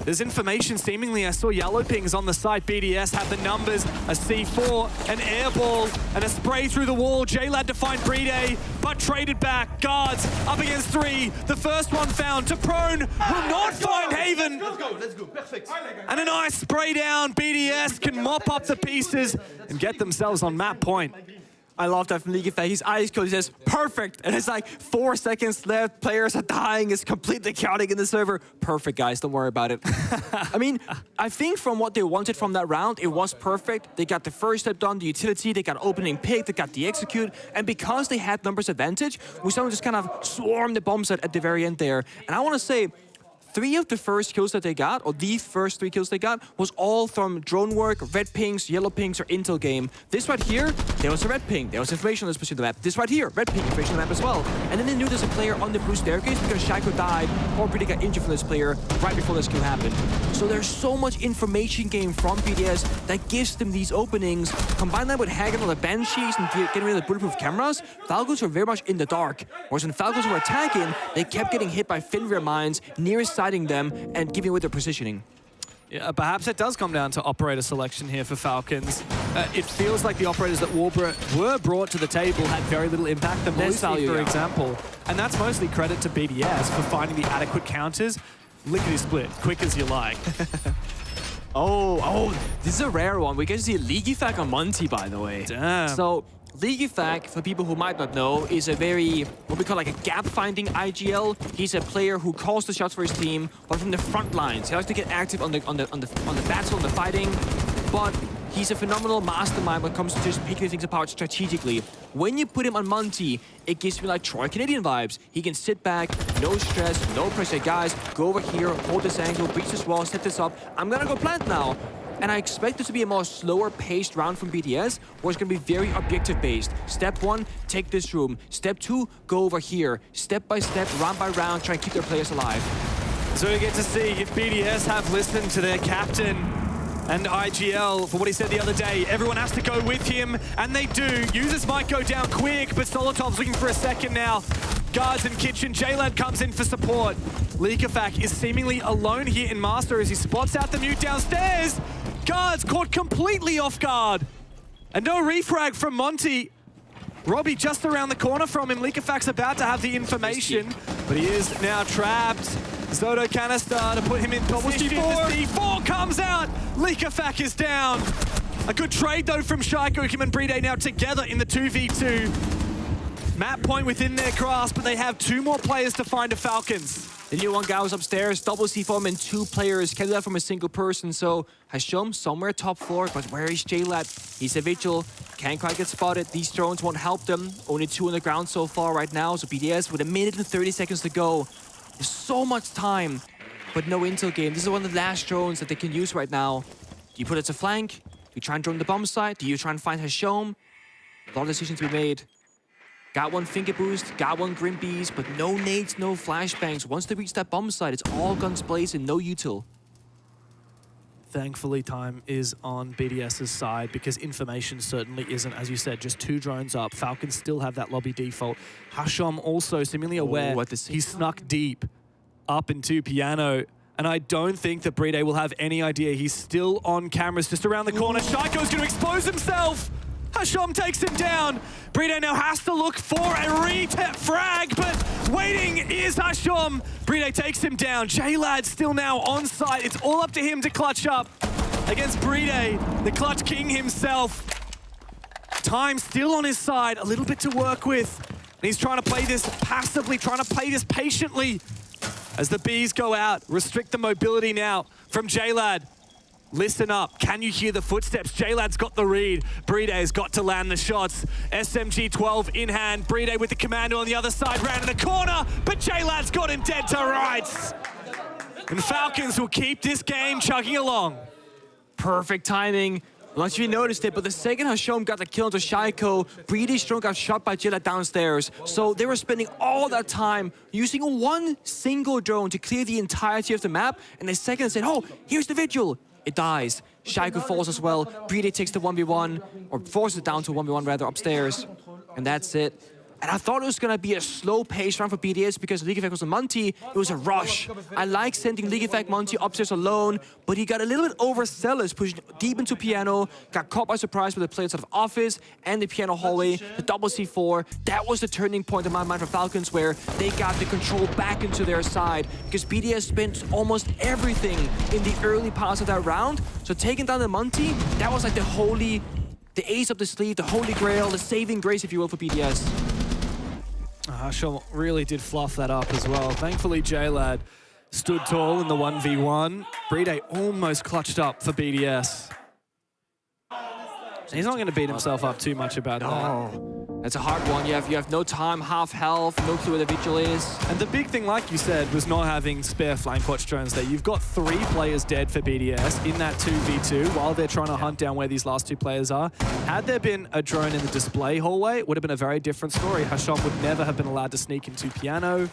There's information seemingly. I saw yellow pings on the side. BDS have the numbers. A C4, an air ball, and a spray through the wall. J-Lad to find Bride, but traded back. Guards up against 3. The first one found to prone. Will not find Haven. Let's go, perfect. And a nice spray down. BDS can mop up the pieces and get themselves on map point. I love that from League Effect. His eyes closed, he says, perfect. And it's like 4 seconds left. Players are dying. It's completely chaotic in the server. Perfect, guys. Don't worry about it. I mean, I think from what they wanted from that round, it was perfect. They got the first step done, the utility. They got opening pick. They got the execute. And because they had numbers advantage, we saw them just kind of swarm the bomb set at the very end there. And I want to say, 3 of the first kills that they got, or the first 3 kills they got, was all from drone work, red pings, yellow pings, or intel game. This right here, there was a red ping. There was information on this position of the map. This right here, red ping, information on the map as well. And then they knew there's a player on the blue staircase because Shaco died or really got injured from this player right before this kill happened. So there's so much information game from BDS that gives them these openings. Combine that with hacking on the Banshees and getting rid of the bulletproof cameras, Falcons were very much in the dark. Whereas when Falcons were attacking, they kept getting hit by Fenrir mines nearest them and giving away their positioning. Yeah, perhaps it does come down to operator selection here for Falcons. It feels like the operators that were brought to the table had very little impact. The Moisey, for example. And that's mostly credit to BDS for finding the adequate counters. Lickety-split, quick as you like. Oh, this is a rare one. We get to see a League Effect on Monty, by the way. Damn. So, Leagueifag, for people who might not know, is a very, what we call like a gap-finding IGL. He's a player who calls the shots for his team, but from the front lines. He likes to get active on the battle, on the fighting, but he's a phenomenal mastermind when it comes to just picking things apart strategically. When you put him on Monty, it gives me like Troy Canadian vibes. He can sit back, no stress, no pressure. Guys, go over here, hold this angle, breach this wall, set this up. I'm gonna go plant now. And I expect it to be a more slower-paced round from BDS, where it's going to be very objective-based. Step 1, take this room. Step 2, go over here. Step by step, round by round, try and keep their players alive. So we get to see if BDS have listened to their captain and IGL for what he said the other day. Everyone has to go with him, and they do. Users might go down quick, but Solotov's looking for a second now. Guards in kitchen, J-Lad comes in for support. Leagueifag is seemingly alone here in Master as he spots out the mute downstairs. Guards caught completely off guard. And no refrag from Monty. Robbie just around the corner from him. Leagueifag's about to have the information, but he is now trapped. Zodo canister to put him in position. D4 comes out. Leagueifag is down. A good trade though from Shaiko. Him and Bride now together in the 2v2. Map point within their grasp, but they have 2 more players to find the Falcons. The new one guy was upstairs, double C4 and 2 players, can't do that from a single person, so Hashom somewhere top floor, but where is J-Lad? He's a vigil, can't quite get spotted, these drones won't help them, only 2 on the ground so far right now, so BDS with 1 minute and 30 seconds to go. There's so much time, but no intel game. This is one of the last drones that they can use right now. Do you put it to flank? Do you try and drone the bomb site? Do you try and find Hashom? A lot of decisions to be made. Got 1 finger boost, got 1 Grimbees, but no nades, no flashbangs. Once they reach that bomb site, it's all guns blazing, no util. Thankfully, time is on BDS's side because information certainly isn't, as you said, just 2 drones up. Falcons still have that lobby default. Hashom also seemingly aware he snuck deep up into Piano. And I don't think that Bride will have any idea. He's still on cameras just around the corner. Shaiko's going to expose himself. Hashom takes him down. Bride now has to look for a frag, but waiting is Hashom. Bride takes him down. J-Lad still now on site. It's all up to him to clutch up against Bride, the clutch king himself. Time still on his side, a little bit to work with. And he's trying to play this passively, trying to play this patiently. As the Bs go out, restrict the mobility now from J-Lad. Listen up. Can you hear the footsteps? J-Lad's got the read. Bride's got to land the shots. SMG-12 in hand. Bride with the commando on the other side. Ran in the corner, but J-Lad's got him dead to rights. And Falcons will keep this game chugging along. Perfect timing. I'm not sure you noticed it, but the second Hashom got the kill into Shaiko, Bride's drone got shot by J-Lad downstairs. So they were spending all that time using 1 single drone to clear the entirety of the map. And the second said, oh, here's the vigil. It dies. Shaiko falls as well. Bride takes the 1v1, or forces it down to 1v1 rather, upstairs. And that's it. And I thought it was going to be a slow-paced round for BDS because Leagueifag was on Monty. It was a rush. I like sending Leagueifag Monty upstairs alone, but he got a little bit overzealous, pushing deep into Piano, got caught by surprise with the players out of Office and the Piano hallway, the double C4. That was the turning point in my mind for Falcons, where they got the control back into their side because BDS spent almost everything in the early parts of that round. So taking down the Monty, that was like the ace up the sleeve, the holy grail, the saving grace, if you will, for BDS. Hashom really did fluff that up as well. Thankfully, J-Lad stood tall in the 1v1. Bride almost clutched up for BDS. He's not going to beat himself up too much about that. That's a hard one. You have no time, half health, no clue where the vigil is. And the big thing, like you said, was not having spare flank watch drones there. You've got 3 players dead for BDS in that 2v2 while they're trying to hunt down where these last 2 players are. Had there been a drone in the display hallway, it would have been a very different story. Hashom would never have been allowed to sneak into Piano.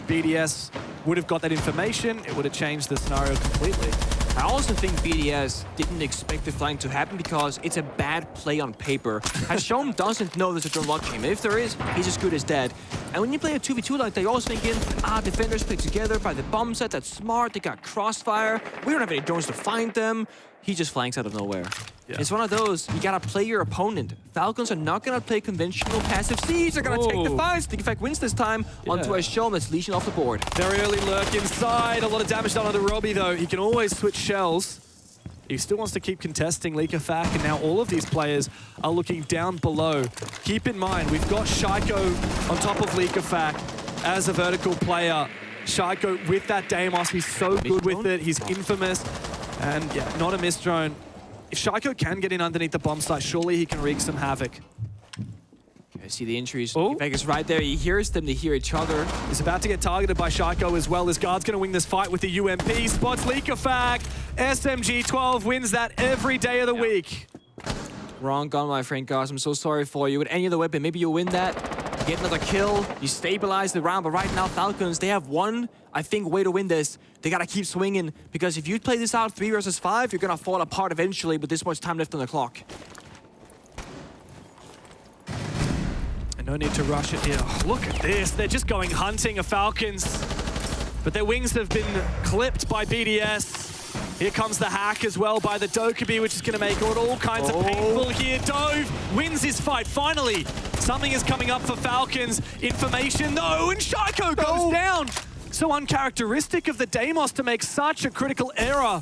BDS would have got that information. It would have changed the scenario completely. I also think BDS didn't expect the flank to happen because it's a bad play on paper. Hashom doesn't know there's a drone watching him. If there is, he's as good as dead. And when you play a 2v2 like that, you're always thinking, defenders play together by the bomb set, that's smart, they got crossfire, we don't have any drones to find them. He just flanks out of nowhere. Yeah. It's one of those, you gotta play your opponent. Falcons are not gonna play conventional passive siege, they're gonna take the fights. Leagueifag wins this time onto Hashom that's Legion off the board. Very early lurk inside, a lot of damage done on the Robbie though. He can always switch shells He still wants to keep contesting Kafe, and now all of these players are looking down below. Keep in mind, we've got Shaiko on top of Kafe as a vertical player. Shaiko with that Deimos, he's so good with it, he's infamous. And yeah, not a miss drone. If Shaiko can get in underneath the bomb site, surely he can wreak some havoc. I see the injuries. Oh. Vegas right there. He hears them. They hear each other. He's about to get targeted by Shaiko as well. His guard's going to win this fight with the UMP. Spots Kafe. SMG12 wins that every day of the week. Wrong gun, my friend, guys. I'm so sorry for you. With any other weapon, maybe you win that. You get another kill. You stabilize the round. But right now, Falcons, they have one, I think, way to win this. They got to keep swinging. Because if you play this out 3 versus 5, you're going to fall apart eventually with this much time left on the clock. No need to rush it here. Oh, look at this. They're just going hunting a Falcons. But their wings have been clipped by BDS. Here comes the hack as well by the Dokkaebi, which is going to make it all kinds of painful here. Dove wins his fight. Finally, something is coming up for Falcons. Information, though, and Shaiko goes down. So uncharacteristic of the Deimos to make such a critical error.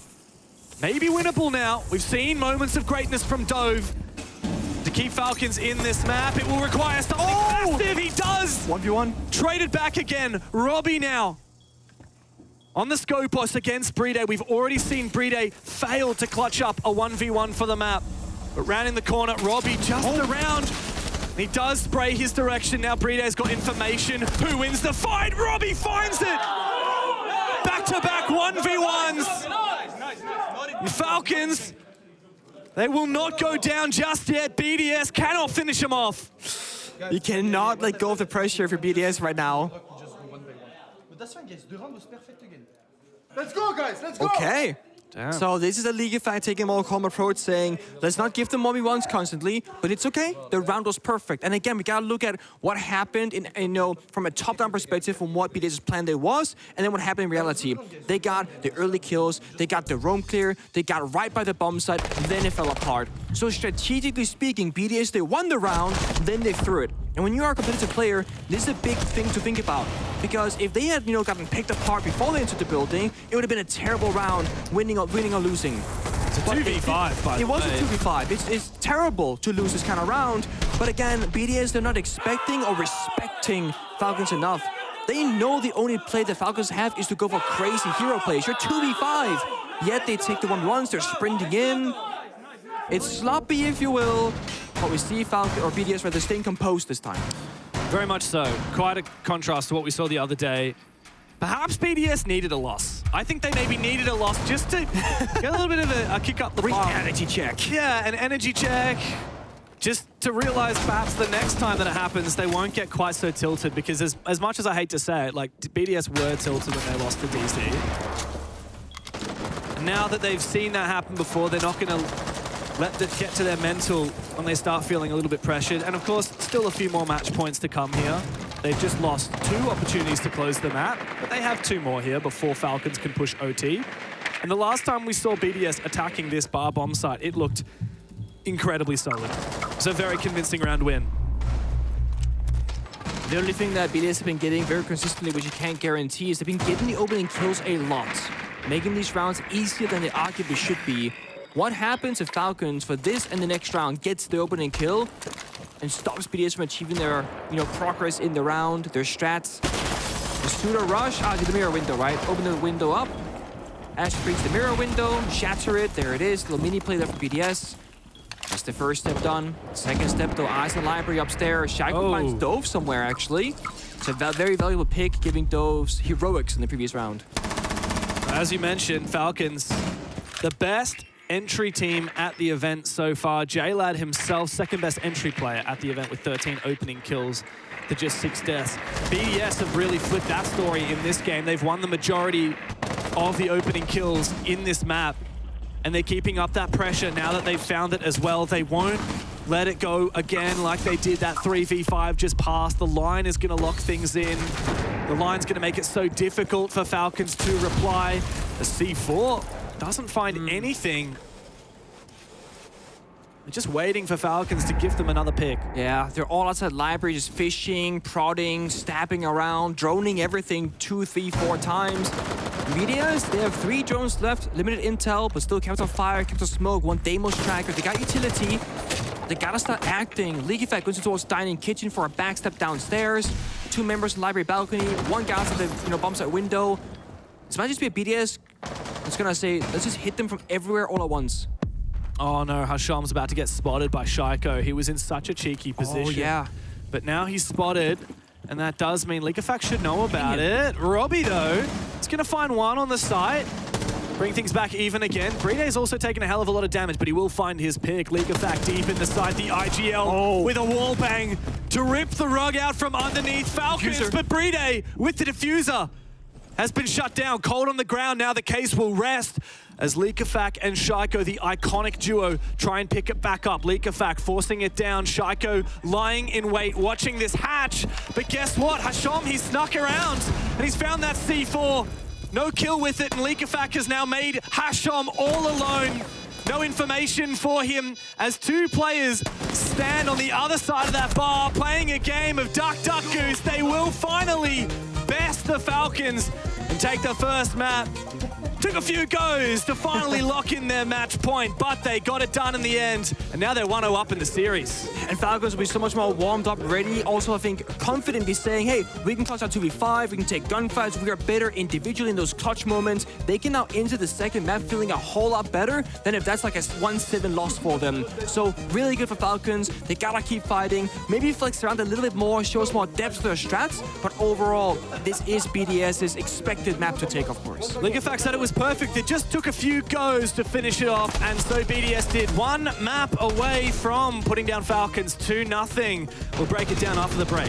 Maybe winnable now. We've seen moments of greatness from Dove. To keep Falcons in this map, it will require something massive. He does! 1v1. Traded back again. Robbie now on the Scopos against Brede. We've already seen Brede fail to clutch up a 1v1 for the map. But rounding the corner, Robbie just around. He does spray his direction. Now Brede's got information. Who wins the fight? Robbie finds it! Back-to-back 1v1s. Falcons, they will not go down just yet. BDS cannot finish him off. You cannot let go of the pressure for BDS right now. Just go one by one. But that's fine, guys. The round was perfect again. Let's go, guys. Let's go. Okay. Damn. So this is a Kafe taking a more calm approach, saying, let's not give them 1v1s constantly, but it's okay. The round was perfect. And again, we gotta look at what happened in, you know, from a top-down perspective from what BDS's plan there was, and then what happened in reality. They got the early kills, they got the roam clear, they got right by the bomb site, then it fell apart. So strategically speaking, BDS, they won the round, then they threw it. And when you are a competitive player, this is a big thing to think about. Because if they had, you know, gotten picked apart before they entered the building, it would have been a terrible round, winning or losing. It's a 2v5, by the way. It was a 2v5. It's terrible to lose this kind of round. But again, BDS, they're not expecting or respecting Falcons enough. They know the only play that Falcons have is to go for crazy hero plays. You're 2v5. Yet they take the 1v1s, they're sprinting in. It's sloppy, if you will. But we see Falcon or BDS rather staying composed this time. Very much so. Quite a contrast to what we saw the other day. Perhaps BDS needed a loss. I think they maybe needed a loss just to get a little bit of a kick up the bum. Reality check. Yeah, an energy check. Just to realize perhaps the next time that it happens, they won't get quite so tilted, because as much as I hate to say it, like, BDS were tilted when they lost to DC. And now that they've seen that happen before, they're not going to let it get to their mental when they start feeling a little bit pressured. And of course, still a few more match points to come here. They've just lost 2 opportunities to close the map, but they have 2 more here before Falcons can push OT. And the last time we saw BDS attacking this bar bomb site, it looked incredibly solid. It's a very convincing round win. The only thing that BDS have been getting very consistently, which you can't guarantee, is they've been getting the opening kills a lot, making these rounds easier than they arguably should be. What happens if Falcons, for this and the next round, gets the opening kill and stops BDS from achieving their, you know, progress in the round, their strats? The pseudo rush, the mirror window, right? Open the window up. Ash breaks the mirror window, shatter it, there it is. Little mini play there for BDS. That's the first step done. Second step, though, eyes in the library upstairs. Shaiko finds Dove somewhere, actually. It's a very valuable pick, giving Dove's heroics in the previous round. As you mentioned, Falcons, the best entry team at the event so far. J-Lad himself, second best entry player at the event with 13 opening kills to just 6 deaths. BDS have really flipped that story in this game. They've won the majority of the opening kills in this map, and they're keeping up that pressure now that they've found it as well. They won't let it go again like they did that 3v5 just past. The line is going to lock things in. The line's going to make it so difficult for Falcons to reply. The C4 doesn't find anything. They're just waiting for Falcons to give them another pick. Yeah, they're all outside library, just fishing, prodding, stabbing around, droning everything 2, 3, 4 times. BDS, they have 3 drones left, limited intel, but still kept on fire, kept on smoke, 1 Deimos tracker. They got utility. They gotta start acting. League Effect goes towards dining kitchen for a backstep downstairs. 2 members in library balcony. 1 guy outside the bumps out window. This might just be a BDS that's gonna say, let's just hit them from everywhere all at once. Oh no, Hasham's about to get spotted by Shaiko. He was in such a cheeky position. Oh yeah. But now he's spotted, and that does mean League Effect should know about it. Robbie though, is gonna find 1 on the site. Bring things back even again. BDS also taking a hell of a lot of damage, but he will find his pick. League Effect deep in the side. The IGL with a wall bang to rip the rug out from underneath Falcons. Diffuser. But BDS with the diffuser has been shut down. Cold on the ground. Now the case will rest as Leakafak and Shaiko, the iconic duo, try and pick it back up. Leakafak forcing it down. Shaiko lying in wait, watching this hatch. But guess what? Hasham, he snuck around and he's found that C4. No kill with it, and Leakafak has now made Hasham all alone. No information for him as 2 players stand on the other side of that bar playing a game of Duck Duck Goose. They will finally best the Falcons and take the first map. Took a few goes to finally lock in their match point, but they got it done in the end, and now they're 1-0 up in the series. And Falcons will be so much more warmed up, ready. Also, I think, confidently saying, hey, we can clutch out 2v5, we can take gunfights, we are better individually in those clutch moments. They can now enter the second map feeling a whole lot better than if that's like a 1-7 loss for them. So, really good for Falcons. They gotta keep fighting. Maybe flex around a little bit more, show us more depth to their strats, but overall, this is BDS's expected map to take, of course. Leakafak said it was perfect. It just took a few goes to finish it off, and so BDS did. 1 map away from putting down Falcons 2-0. We'll break it down after the break.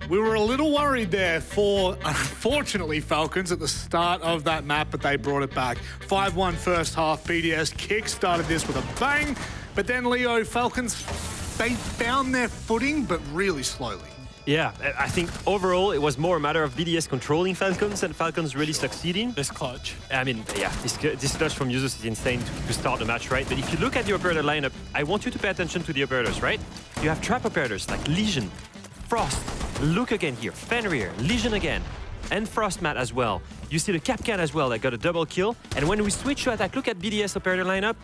We were a little worried there for, unfortunately, Falcons at the start of that map, but they brought it back. 5-1 first half. BDS kick-started this with a bang, but then Leo, Falcons, they found their footing, but really slowly. Yeah, I think overall it was more a matter of BDS controlling Falcons and Falcons really succeeding. This clutch. I mean, yeah, this clutch from Usos is insane to start the match, right? But if you look at the operator lineup, I want you to pay attention to the operators, right? You have trap operators like Legion, Frost, look again here, Fenrir, Legion again, and Frostmat as well. You see the Capcan as well that got a double kill. And when we switch to attack, look at BDS operator lineup.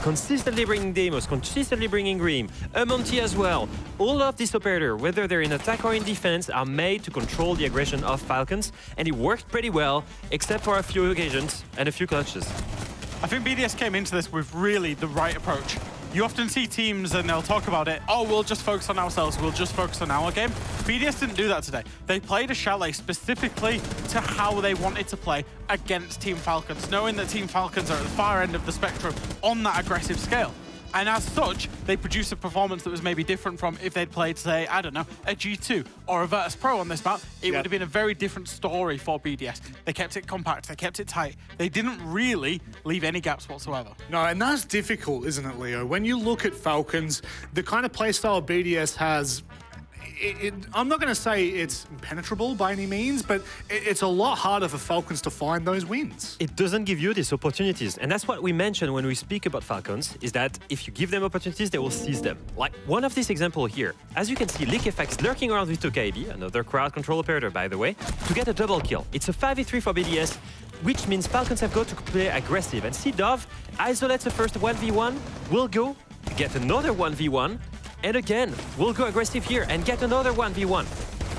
Consistently bringing Demos, consistently bringing Grim, Amonti as well. All of these operators, whether they're in attack or in defense, are made to control the aggression of Falcons. And it worked pretty well, except for a few occasions and a few clutches. I think BDS came into this with really the right approach. You often see teams and they'll talk about it, oh, we'll just focus on ourselves, we'll just focus on our game. BDS didn't do that today. They played a Chalet specifically to how they wanted to play against Team Falcons, knowing that Team Falcons are at the far end of the spectrum on that aggressive scale. And as such, they produced a performance that was maybe different from if they'd played, say, I don't know, a G2 or a Virtus Pro on this map. It would have been a very different story for BDS. They kept it compact, they kept it tight. They didn't really leave any gaps whatsoever. No, and that's difficult, isn't it, Leo? When you look at Falcons, the kind of playstyle BDS has, I'm not going to say it's impenetrable by any means, but it's a lot harder for Falcons to find those wins. It doesn't give you these opportunities. And that's what we mentioned when we speak about Falcons, is that if you give them opportunities, they will seize them. Like one of these examples here. As you can see, Leak Effects lurking around with ToKB, another crowd control operator, by the way, to get a double kill. It's a 5v3 for BDS, which means Falcons have got to play aggressive. And see Dove isolates the first 1v1, will go get another 1v1, and again, we'll go aggressive here and get another 1v1.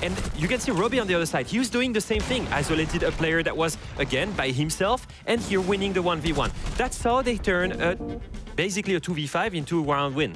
And you can see Robbie on the other side. He was doing the same thing. Isolated a player that was, again, by himself, and here winning the 1v1. That's how they turn basically a 2v5 into a round win.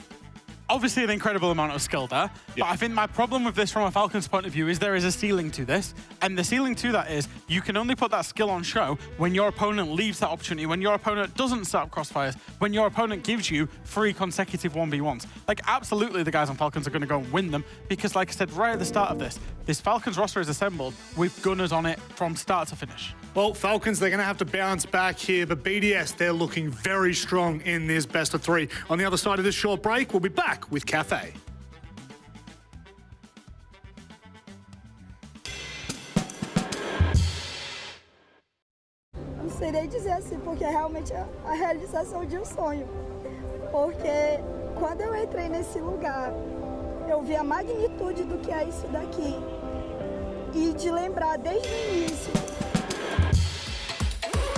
Obviously an incredible amount of skill there, but I think my problem with this from a Falcons point of view is there is a ceiling to this, and the ceiling to that is you can only put that skill on show when your opponent leaves that opportunity, when your opponent doesn't set up crossfires, when your opponent gives you 3 consecutive 1v1s. Like, absolutely the guys on Falcons are going to go and win them, because like I said right at the start of this Falcons roster is assembled with gunners on it from start to finish. Well, Falcons, they're going to have to bounce back here, but BDS, they're looking very strong in this best of 3. On the other side of this short break, we'll be back with Kafe. Não sei nem dizer assim, porque é realmente a realização de um sonho. Porque quando eu entrei nesse lugar, eu vi a magnitude do que é isso daqui. E de lembrar desde o início.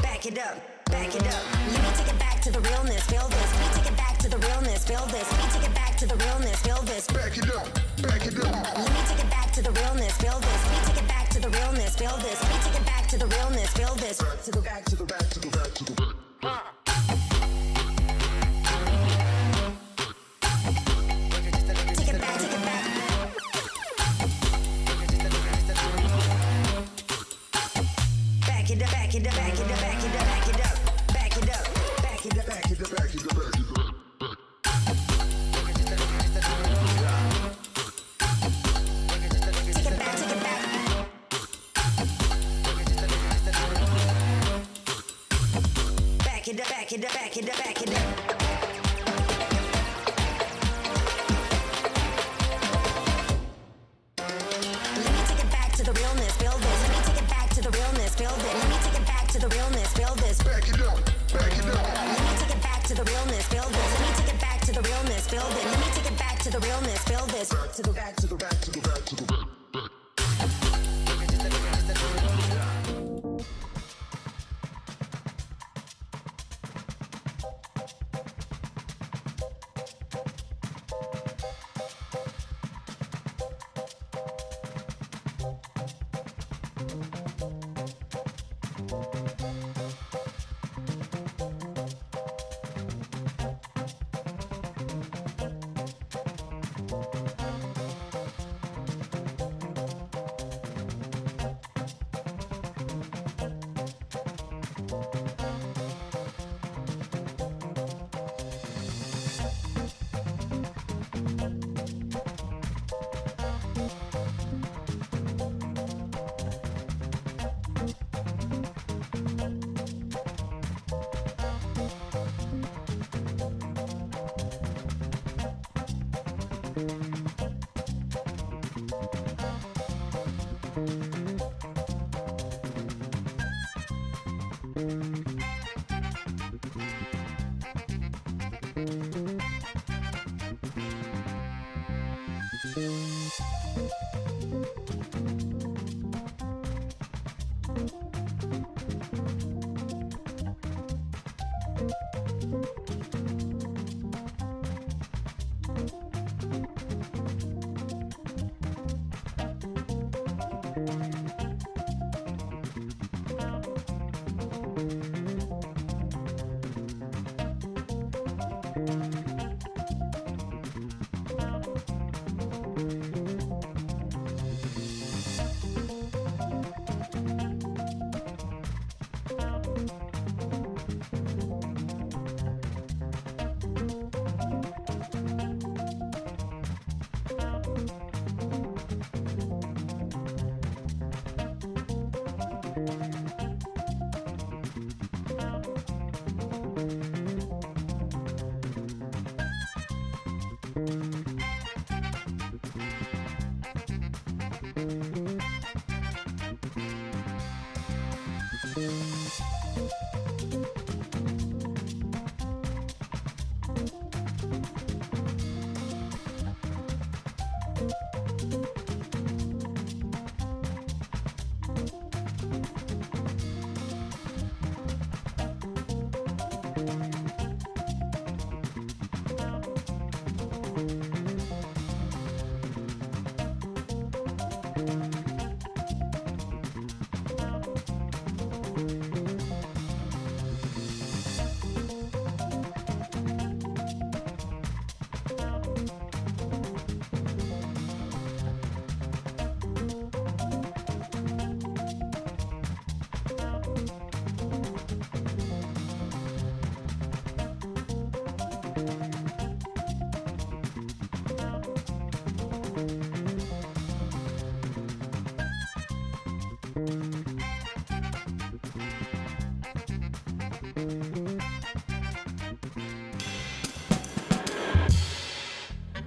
Back it up, back it up. Let me take it back to the realness, feel this. Let me take it back to the realness, feel this. Let me take it back to the realness, feel this. Back it up, back it up. Let me take it back to the realness, feel this. Let me take it back to the realness, feel this. Let me take it back to the realness, feel this. To the back, to the back, to the back, to the back. Take it back, take it back. Back it up, back it up, back it up, back it up, back it up, back it up, back it up, back it up, back it up, back it up. Take it back, take it back. build it. Let me take it back to the realness, build this. To the back, to the back, to the back, to the back.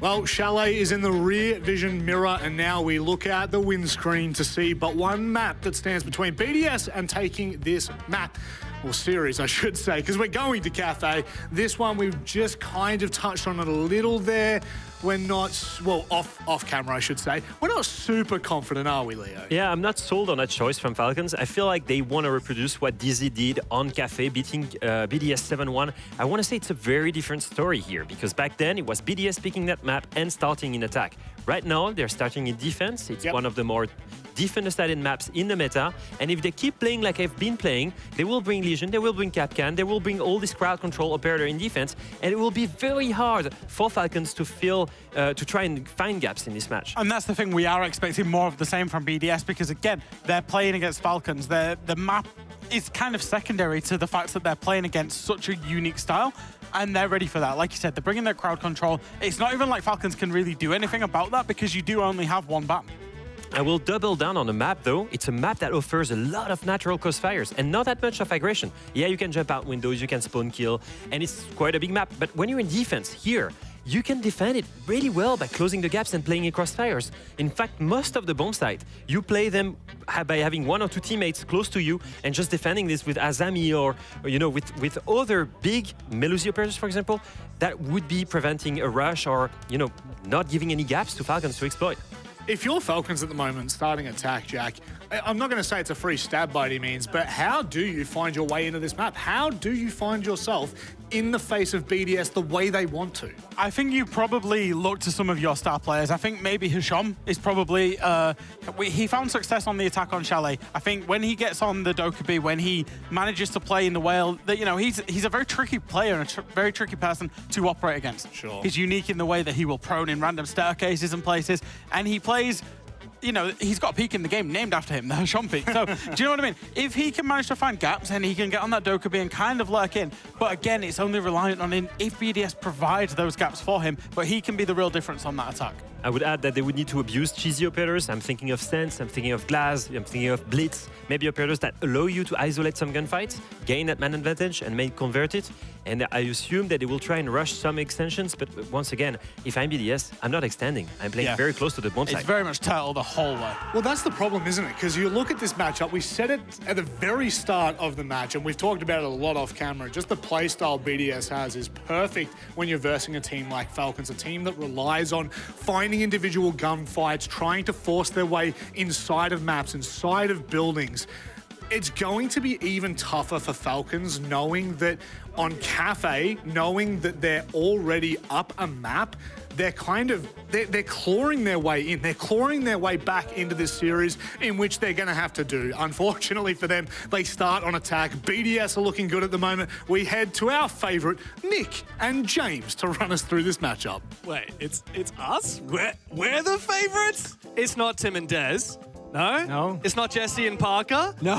Well, Chalet is in the rear vision mirror, and now we look at the windscreen to see but one map that stands between BDS and taking this map. Or series, I should say, because we're going to Kafe. This one, we've just kind of touched on it a little there. We're not, well, off camera, I should say. We're not super confident, are we, Leo? Yeah, I'm not sold on that choice from Falcons. I feel like they want to reproduce what DZ did on Kafe, beating BDS 7-1. I want to say it's a very different story here, because back then it was BDS picking that map and starting in attack. Right now, they're starting in defense. It's one of the more defender-sided maps in the meta, and if they keep playing like I've been playing, they will bring Legion, they will bring Capcan, they will bring all this crowd control operator in defense, and it will be very hard for Falcons to fill, to try and find gaps in this match. And that's the thing, we are expecting more of the same from BDS, because again, they're playing against Falcons. The map is kind of secondary to the fact that they're playing against such a unique style, and they're ready for that. Like you said, they're bringing their crowd control. It's not even like Falcons can really do anything about that, because you do only have one ban. I will double down on the map, though. It's a map that offers a lot of natural crossfires and not that much of aggression. Yeah, you can jump out windows, you can spawn kill, and it's quite a big map. But when you're in defense, here, you can defend it really well by closing the gaps and playing across fires. In fact, most of the bomb site, you play them by having 1 or 2 teammates close to you and just defending this with Azami or with other big Melusi operators, for example, that would be preventing a rush or, not giving any gaps to Falcons to exploit. If you're Falcons at the moment starting attack, Jack, I'm not going to say it's a free stab by any means, but how do you find your way into this map? How do you find yourself in the face of BDS the way they want to? I think you probably look to some of your star players. I think maybe Hisham is probably... he found success on the attack on Chalet. I think when he gets on the Dokkaebi, when he manages to play in the whale, that he's a very tricky player and a very tricky person to operate against. Sure. He's unique in the way that he will prone in random staircases and places, and he plays... he's got a peak in the game named after him, the Hisham peak. So, do you know what I mean? If he can manage to find gaps and he can get on that Dokkaebi and kind of lurk in, but again, it's only reliant on if BDS provides those gaps for him, but he can be the real difference on that attack. I would add that they would need to abuse cheesy operators. I'm thinking of Sense, I'm thinking of Glass, I'm thinking of Blitz, maybe operators that allow you to isolate some gunfights, gain that man advantage, and may convert it. And I assume that they will try and rush some extensions, but once again, if I'm BDS, I'm not extending. I'm playing very close to the bomb site. It's very much turtle the whole way. Well, that's the problem, isn't it? Because you look at this matchup, we said it at the very start of the match, and we've talked about it a lot off camera. Just the playstyle BDS has is perfect when you're versing a team like Falcons, a team that relies on finding individual gunfights, trying to force their way inside of maps, inside of buildings. It's going to be even tougher for Falcons knowing that on Kafe, knowing that they're already up a map, they're clawing their way in. They're clawing their way back into this series in which they're going to have to do. Unfortunately for them, they start on attack. BDS are looking good at the moment. We head to our favourite, Nick and James, to run us through this matchup. Wait, it's us? We're the favourites? It's not Tim and Dez. No? No. It's not Jesse and Parker? No.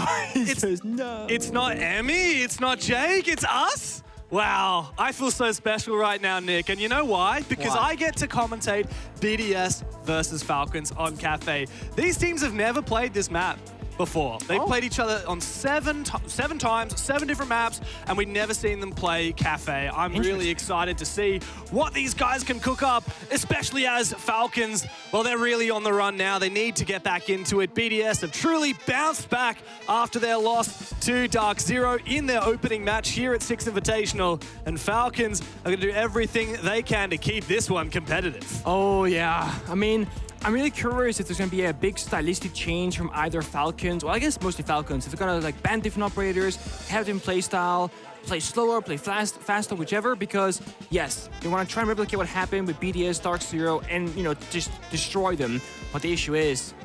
No. It's not Emmy. It's not Jake. It's us? Wow. I feel so special right now, Nick. And you know why? Because I get to commentate BDS versus Falcons on Kafe. These teams have never played this map before. They've played each other on seven times, 7 different maps, and we've never seen them play Kafe. I'm really excited to see what these guys can cook up, especially as Falcons, well, they're really on the run now. They need to get back into it. BDS have truly bounced back after their loss to Dark Zero in their opening match here at Six Invitational, and Falcons are going to do everything they can to keep this one competitive. Oh, yeah. I mean, I'm really curious if there's going to be a big stylistic change from either Falcons, well, I guess mostly Falcons, if they're going to ban different operators, have different play style, play slower, play faster, whichever, because yes, they want to try and replicate what happened with BDS, Dark Zero, and, just destroy them. But the issue is,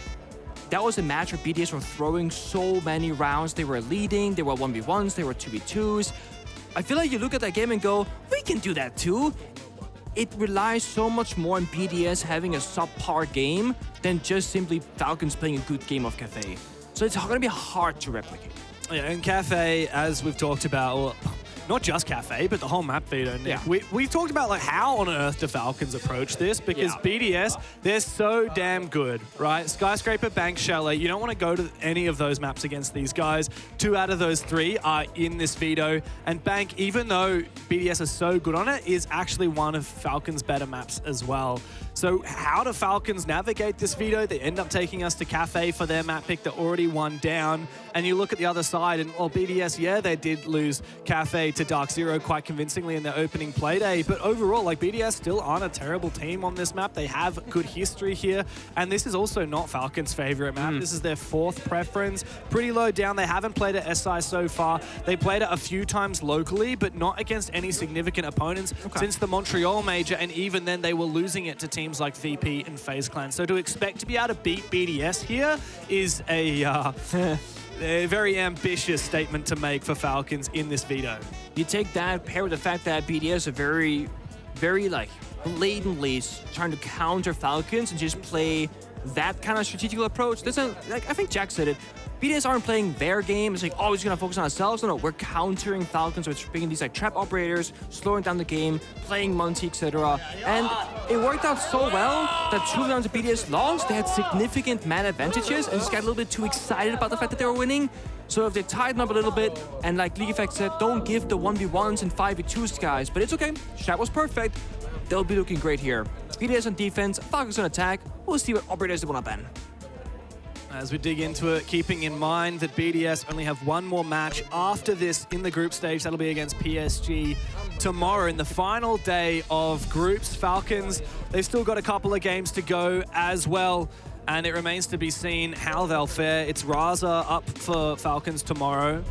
that was a match where BDS were throwing so many rounds. They were leading, they were 1v1s, they were 2v2s. I feel like you look at that game and go, we can do that too. It relies so much more on BDS having a subpar game than just simply Falcons playing a good game of Kafe. So it's going to be hard to replicate. Yeah, and Kafe, as we've talked about, well, not just Kafe, but the whole map veto, Nick. Yeah. We've talked about how on earth do Falcons approach this, because BDS, they're so damn good, right? Skyscraper, Bank, Chalet, you don't want to go to any of those maps against these guys. 2 out of those 3 are in this veto, and Bank, even though BDS is so good on it, is actually one of Falcons' better maps as well. So how do Falcons navigate this veto? They end up taking us to Kafe for their map pick. They're already 1 down. And you look at the other side, and BDS, yeah, they did lose Kafe to Dark Zero quite convincingly in their opening play day. But overall, BDS still aren't a terrible team on this map. They have good history here. And this is also not Falcons' favorite map. This is their 4th preference. Pretty low down. They haven't played at SI so far. They played it a few times locally, but not against any significant opponents since the Montreal Major. And even then, they were losing it to teams like VP and FaZe Clan. So to expect to be able to beat BDS here is a very ambitious statement to make for Falcons in this veto. You take that, pair with the fact that BDS are very, very blatantly trying to counter Falcons and just play that kind of strategical approach. I think Jack said it. BDS aren't playing their game. It's we're just going to focus on ourselves. No, we're countering Falcons with bringing these trap operators, slowing down the game, playing Monty, etc. And it worked out so well that 2 rounds of BDS lost. They had significant man advantages and just got a little bit too excited about the fact that they were winning. So if they tighten up a little bit, and like League Effect said, don't give the 1v1s and 5v2s, guys. But it's okay. Strat was perfect. they'll be looking great here. BDS on defense, Falcons on attack. We'll see what operators they want to ban. As we dig into it, keeping in mind that BDS only have one more match after this in the group stage. That'll be against PSG tomorrow in the final day of groups. Falcons, they've still got a couple of games to go as well, and it remains to be seen how they'll fare. It's Raza up for Falcons tomorrow,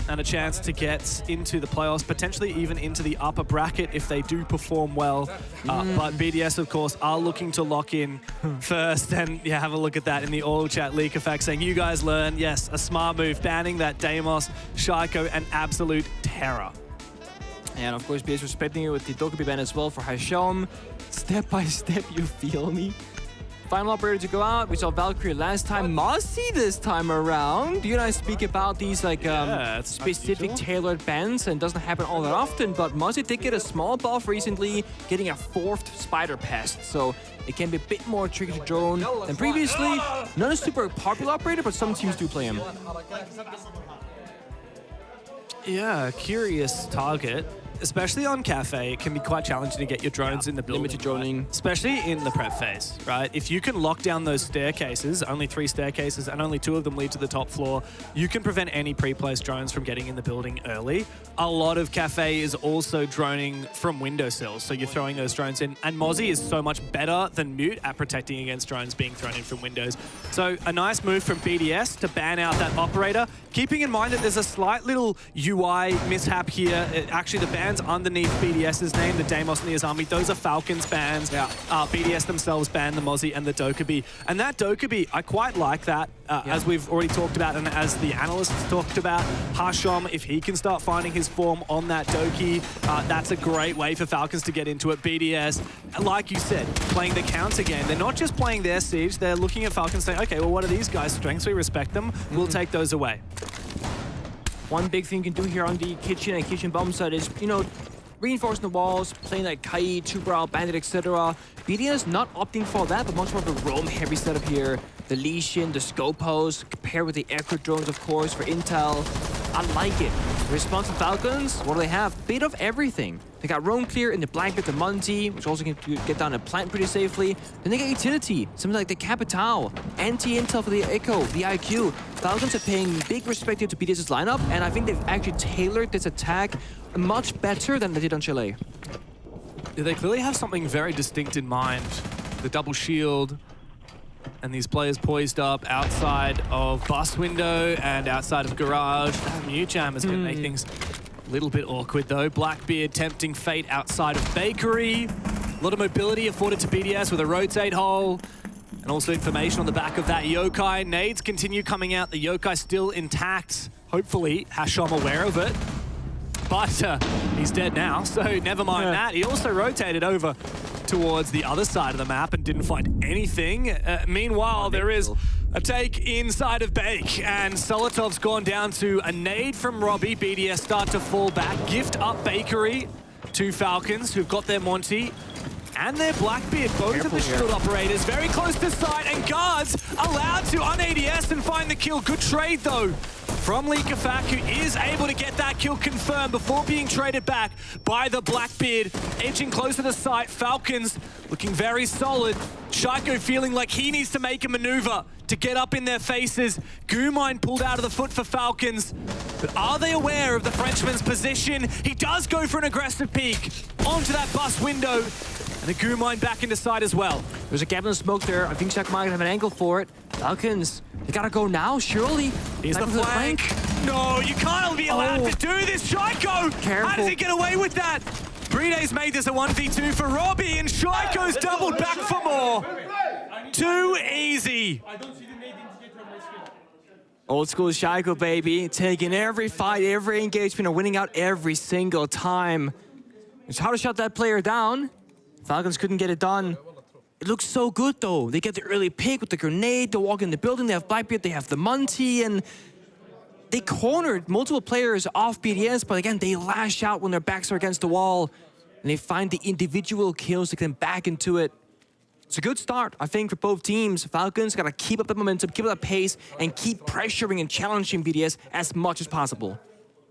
and a chance to get into the playoffs, potentially even into the upper bracket if they do perform well. But BDS, of course, are looking to lock in first. And yeah, have a look at that in the all chat. Leak Effect saying, you guys learn, yes, a smart move, banning that Deimos, Shaiko, and Absolute Terror. And of course, BDS respecting it with the Dokkaebi ban as well for Hashom. Step by step, you feel me? Final operator to go out. We saw Valkyrie last time. Mossy this time around. You and I speak about these like specific tailored bans, and it doesn't happen all that often, but Mossy did get a small buff recently, getting a 4th Spider Pest. So it can be a bit more tricky to drone than previously. Not a super popular operator, but some teams do play him. Yeah, curious target. Especially on Kafe, it can be quite challenging to get your drones in the building. Limited droning. Especially in the prep phase, right? If you can lock down those staircases, only 3 staircases, and only 2 of them lead to the top floor, you can prevent any pre-placed drones from getting in the building early. A lot of Kafe is also droning from windowsills, so you're throwing those drones in. And Mozzie is so much better than Mute at protecting against drones being thrown in from windows. So a nice move from BDS to ban out that operator, keeping in mind that there's a slight little UI mishap here. Actually, the bands underneath BDS's name, the Deimos and the Azami, those are Falcons bans. Yeah. BDS themselves ban the Mozzie and the Dokkaebi. And that Dokkaebi, I quite like that, as we've already talked about and as the analysts talked about. Hashom, if he can start finding his form on that Doki, that's a great way for Falcons to get into it. BDS, like you said, playing the counter game. They're not just playing their siege, they're looking at Falcons saying, okay, well, what are these guys' strengths? We respect them. We'll take those away. One big thing you can do here on the kitchen and kitchen bomb side is, you know, reinforcing the walls, playing like Kai, Two-Brow, Bandit, etc. BDS not opting for that, but much more of a roam-heavy setup here. The Lesion, the Scopos, paired with the Echo drones, of course, for intel. I like it. Response to Falcons, what do they have? Bit of everything. They got roam clear in the Blanket, the Munti, which also can get down a plant pretty safely. Then they got utility, something like the Capitao, anti-intel for the Echo, the IQ. Falcons are paying big respect here to BDS's lineup, and I think they've actually tailored this attack much better than they did on Chalet. They clearly have something very distinct in mind. The double shield, and these players poised up outside of bus window and outside of garage. That mute jam is going to make things a little bit awkward though. Blackbeard tempting fate outside of bakery. A lot of mobility afforded to BDS with a rotate hole. And also information on the back of that yokai. Nades continue coming out. The yokai still intact. Hopefully Hashom aware of it. But he's dead now, so never mind that. He also rotated over towards the other side of the map and didn't find anything. Meanwhile, there is a take inside of Bake, and Solotov's gone down to a nade from Robbie. BDS start to fall back. Gift up Bakery to Falcons, who've got their Monty and their Blackbeard. Both of the shield operators very close to side, and guards allowed to un-ADS and find the kill. Good trade, though, from Likafak, who is able to get that kill confirmed before being traded back by the Blackbeard. Edging closer to site, Falcons looking very solid. Shaiko feeling like he needs to make a maneuver to get up in their faces. Goomine pulled out of the foot for Falcons. But are they aware of the Frenchman's position? He does go for an aggressive peek onto that bus window. And the Goomine back into side as well. There's a gap in the smoke there. I think Shaiko might have an angle for it. Falcons, they gotta go now, surely. Here's the flank. No, you can't be allowed to do this, Shaiko! Careful. How does he get away with that? Bride's made this a 1v2 for Robbie, and Shaiko's doubled back for more. Too easy. Old school Shaiko, baby. Taking every fight, every engagement, and winning out every single time. It's hard to shut that player down. Falcons couldn't get it done. It looks so good, though. They get the early pick with the grenade, they walk in the building, they have Blackbeard, they have the Munty, and they cornered multiple players off BDS, but again, they lash out when their backs are against the wall, and they find the individual kills to get them back into it. It's a good start, I think, for both teams. Falcons gotta keep up the momentum, keep up the pace, and keep pressuring and challenging BDS as much as possible.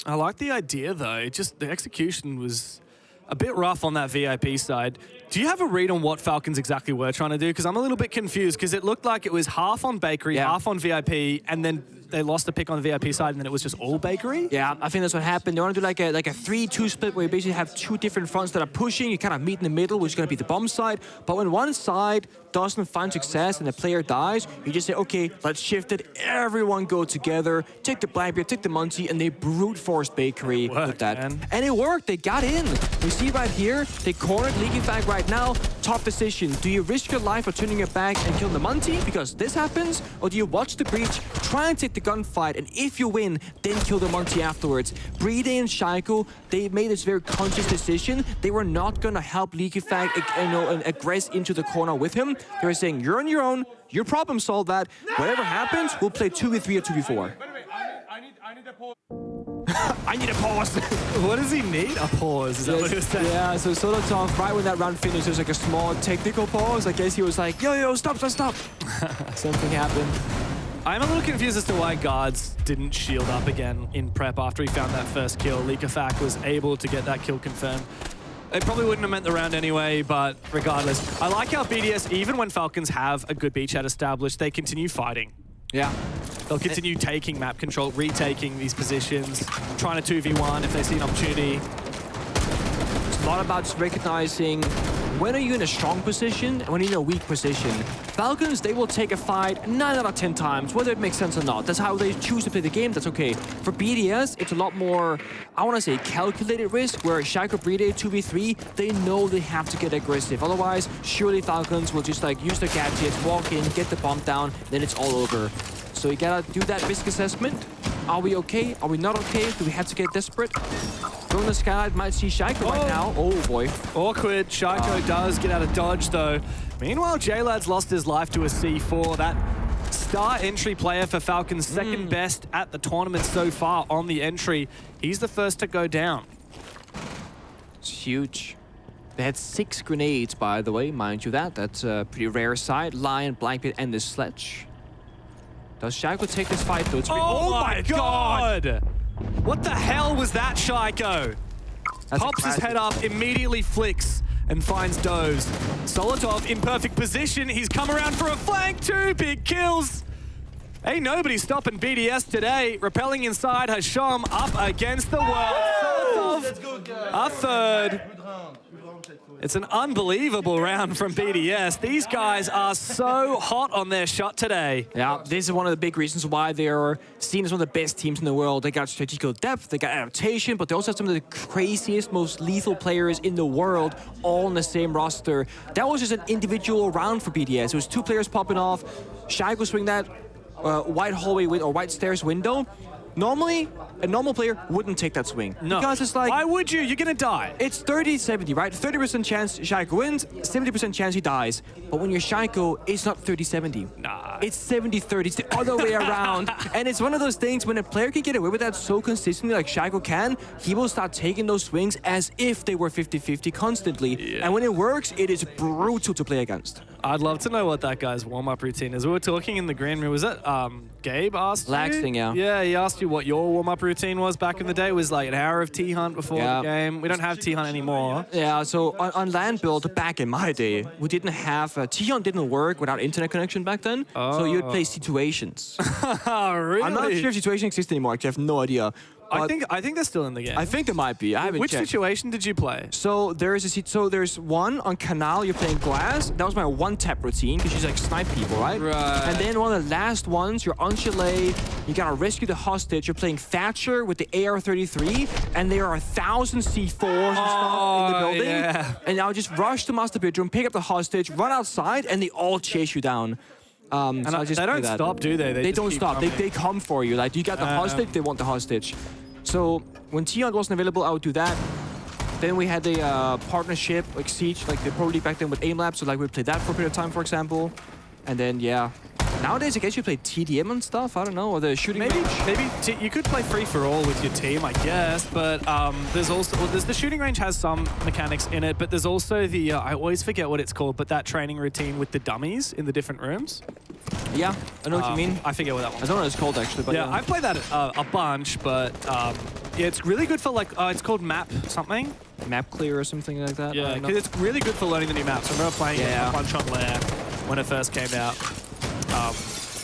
I like the idea, though. Just the execution was a bit rough on that VIP side. Do you have a read on what Falcons exactly were trying to do? Because I'm a little bit confused, because it looked like it was half on Bakery, half on VIP, and then they lost a pick on the VIP side, and then it was just all Bakery? Yeah, I think that's what happened. They want to do like a 3-2 split where you basically have two different fronts that are pushing. You kind of meet in the middle, which is going to be the bomb side. But when one side doesn't find success and the player dies, you just say, okay, let's shift it. Everyone go together, take the Blackbeard, take the Muncie, and they brute force Bakery with that. Man. And it worked. They got in. You see right here, they cornered Leaky Fag right now. Tough decision. Do you risk your life or turning it back and kill the Muncie because this happens? Or do you watch the breach, try and take the gunfight, and if you win, then kill the Muncie afterwards? Brede and Shaiko, they made this very conscious decision. They were not going to help Leaky Fag and aggress into the corner with him. They were saying, you're on your own, you problem solve that. Whatever happens, we'll play 2v3 or 2v4. I need a pause. What does he need? A pause, is that what he was saying? Yeah, so Solotov, right when that round finished, there's like a small technical pause. I guess he was like, yo, stop. Something happened. I'm a little confused as to why guards didn't shield up again in prep after he found that first kill. Leakafak was able to get that kill confirmed. It probably wouldn't have meant the round anyway, but regardless. I like how BDS, even when Falcons have a good beachhead established, they continue fighting. Yeah. They'll continue taking map control, retaking these positions, trying to 2v1 if they see an opportunity. It's a lot about just recognizing when are you in a strong position and when you're in a weak position. Falcons, they will take a fight 9 out of 10 times, whether it makes sense or not. That's how they choose to play the game, that's okay. For BDS, it's a lot more, I want to say, calculated risk, where Shaiko Brede 2v3, they know they have to get aggressive. Otherwise, surely Falcons will just like use their gadgets, walk in, get the bomb down, then it's all over. So you gotta do that risk assessment. Are we okay? Are we not okay? Do we have to get desperate? From the sky, might see Shaiko right now. Oh boy. Awkward. Shaiko does get out of dodge though. Meanwhile, J-Lad's lost his life to a C4. That star entry player for Falcons, second best at the tournament so far on the entry. He's the first to go down. It's huge. They had 6 grenades, by the way, mind you that. That's a pretty rare side. Lion, Blackbeard, and the Sledge. Does Shaiko take this fight though? Oh my god! What the hell was that, Shaiko? Pops his head up, immediately flicks, and finds Doze. Solotov in perfect position. He's come around for a flank, 2 big kills. Ain't nobody stopping BDS today. Repelling inside, Hasham up against the world. Solotov, a third. It's an unbelievable round from BDS. These guys are so hot on their shot today. Yeah, this is one of the big reasons why they're seen as one of the best teams in the world. They got strategical depth, they got adaptation, but they also have some of the craziest, most lethal players in the world all on the same roster. That was just an individual round for BDS. It was 2 players popping off. Shaiko swing that white hallway or white stairs window. Normally, a normal player wouldn't take that swing. No. Because it's like... Why would you? You're gonna die. It's 30-70, right? 30% chance Shaiko wins, 70% chance he dies. But when you're Shaiko, it's not 30-70. Nah. It's 70-30. It's the other way around. And it's one of those things when a player can get away with that so consistently like Shaiko can, he will start taking those swings as if they were 50-50 constantly. Yeah. And when it works, it is brutal to play against. I'd love to know what that guy's warm-up routine is. We were talking in the green room. Was it Gabe asked you? Laxing, yeah. Yeah, he asked you what your warm-up routine was back in the day. It was like an hour of T-Hunt before the game. We don't have T-Hunt anymore. Yeah, so on land build back in my day, we didn't have... T-Hunt didn't work without internet connection back then. Oh. So you'd play situations. Really? I'm not sure if situation exists anymore. I have no idea. I think they're still in the game. I think there might be. I haven't Which checked. situation did you play? So there's one on Canal. You're playing Glass. That was my 1-tap routine because you like snipe people, right? Right. And then one of the last ones, you're on Chalet. You gotta rescue the hostage. You're playing Thatcher with the AR-33, and there are 1,000 C4s and stuff in the building. Yeah. And I'll just rush to master bedroom, pick up the hostage, run outside, and they all chase you down. And so they don't stop, do they? They just don't keep stop. coming. They come for you. Like, you got the hostage, they want the hostage. So when T-Hunt wasn't available, I would do that. Then we had a partnership, like Siege, like the Pro League back then with AimLab, so like we'd play that for a bit of time, for example. And then, yeah, Nowadays, I guess you play TDM and stuff. I don't know, or the shooting range. Maybe you could play free for all with your team, I guess. But there's the shooting range has some mechanics in it, but there's also the I always forget what it's called, but that training routine with the dummies in the different rooms. Yeah, I know what you mean. I forget what that one. I don't know what it's called actually, but Yeah, I played that a bunch, but yeah, it's really good for like it's called map something. Map clear or something like that. Yeah, because it's really good for learning the new maps. I remember playing it a bunch on Lair when it first came out.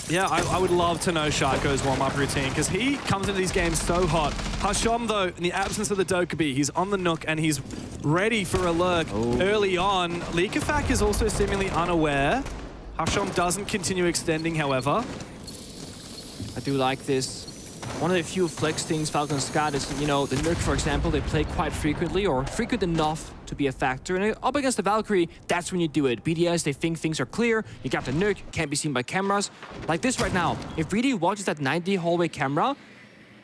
Yeah, I would love to know Shaiko's warm-up routine because he comes into these games so hot. Hashom, though, in the absence of the Dokkaebi, he's on the Nook and he's ready for a lurk early on. Likafak is also seemingly unaware. Hashom doesn't continue extending, however. I do like this. One of the few flex things Falcons got is, you know, the Nurk, for example, they play quite frequently or frequent enough to be a factor. And up against the Valkyrie, that's when you do it. BDS, they think things are clear. You got the Nurk, can't be seen by cameras. Like this right now. If BD watches that 90 hallway camera,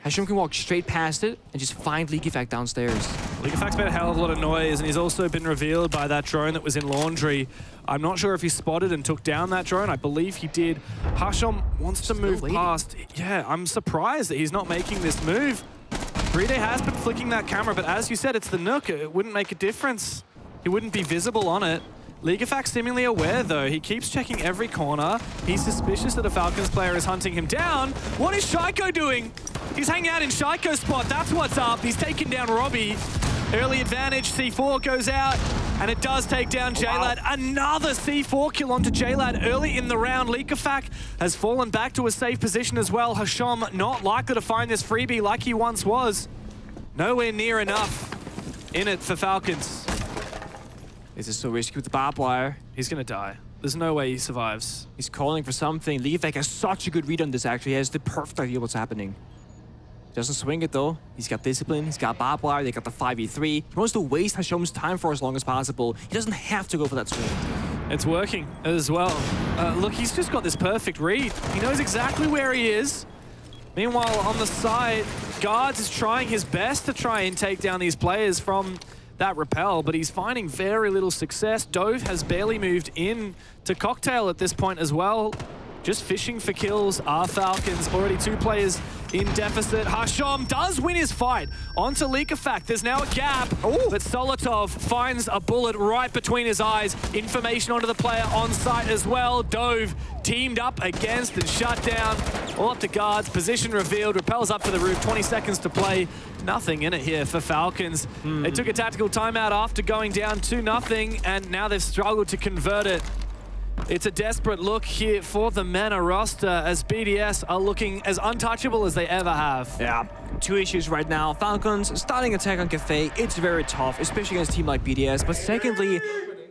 Hashom can walk straight past it and just find Likafak downstairs. Likafak's made a hell of a lot of noise, and he's also been revealed by that drone that was in laundry. I'm not sure if he spotted and took down that drone. I believe he did. Hashom wants to move past. Yeah, I'm surprised that he's not making this move. Bride has been flicking that camera, but as you said, it's the Nook. It wouldn't make a difference. He wouldn't be visible on it. Likafak seemingly aware, though. He keeps checking every corner. He's suspicious that a Falcons player is hunting him down. What is Shaiko doing? He's hanging out in Shaiko's spot. That's what's up. He's taken down Robbie. Early advantage. C4 goes out, and it does take down J-Lad. Another C4 kill onto J-Lad early in the round. Likafak has fallen back to a safe position as well. Hashom not likely to find this freebie like he once was. Nowhere near enough in it for Falcons. This is so risky with the barbed wire. He's gonna die. There's no way he survives. He's calling for something. Likafak has such a good read on this, actually. He has the perfect idea what's happening. Doesn't swing it, though. He's got discipline. He's got barbed wire. They got the 5v3. He wants to waste Hashom's time for as long as possible. He doesn't have to go for that swing. It's working as well. Look, he's just got this perfect read. He knows exactly where he is. Meanwhile, on the side, Guards is trying his best to try and take down these players from that rappel, but he's finding very little success. Dove has barely moved in to Cocktail at this point as well. Just fishing for kills are Falcons. Already 2 players in deficit. Hashom does win his fight onto Likafak. There's now a gap, but Solotov finds a bullet right between his eyes. Information onto the player on site as well. Dove teamed up against and shut down. All up to Guards. Position revealed. Rappels up to the roof. 20 seconds to play. Nothing in it here for Falcons. They took a tactical timeout after going down 2-0, and now they've struggled to convert it. It's a desperate look here for the MENA roster as BDS are looking as untouchable as they ever have. Yeah, 2 issues right now. Falcons starting attack on Kafe. It's very tough, especially against a team like BDS. But secondly,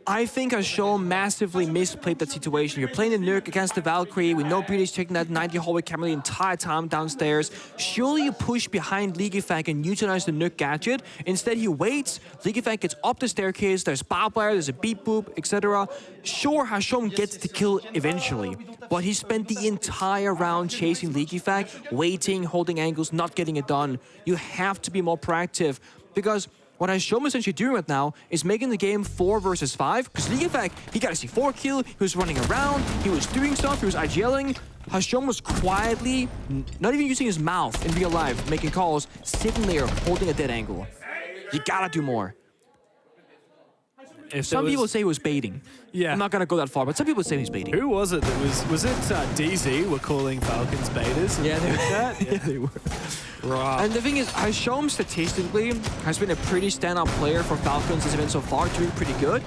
I think Hashom massively misplayed that situation. You're playing the Nurk against the Valkyrie. We know BDS checking that 90 hallway camera the entire time downstairs. Surely you push behind Likafak and utilize the Nurk gadget. Instead, he waits. Likafak gets up the staircase. There's barbed wire, there's a beep boop, etc. Sure, Hashom gets the kill eventually, but he spent the entire round chasing Likafak, waiting, holding angles, not getting it done. You have to be more proactive because what Hashom essentially doing right now is making the game 4 versus 5, because Likafak, he got a C4 kill, he was running around, he was doing stuff, he was IGLing. Hashom was quietly, not even using his mouth in real life, making calls, sitting there, holding a dead angle. You gotta do more. Some people say he was baiting. Yeah. I'm not gonna go that far, but some people say he's baiting. Who was it that was it DZ were calling Falcons baiters? Yeah, they were. Yeah, they were. Right. And the thing is, Hashom statistically has been a pretty standout player for Falcons this event so far, doing pretty good.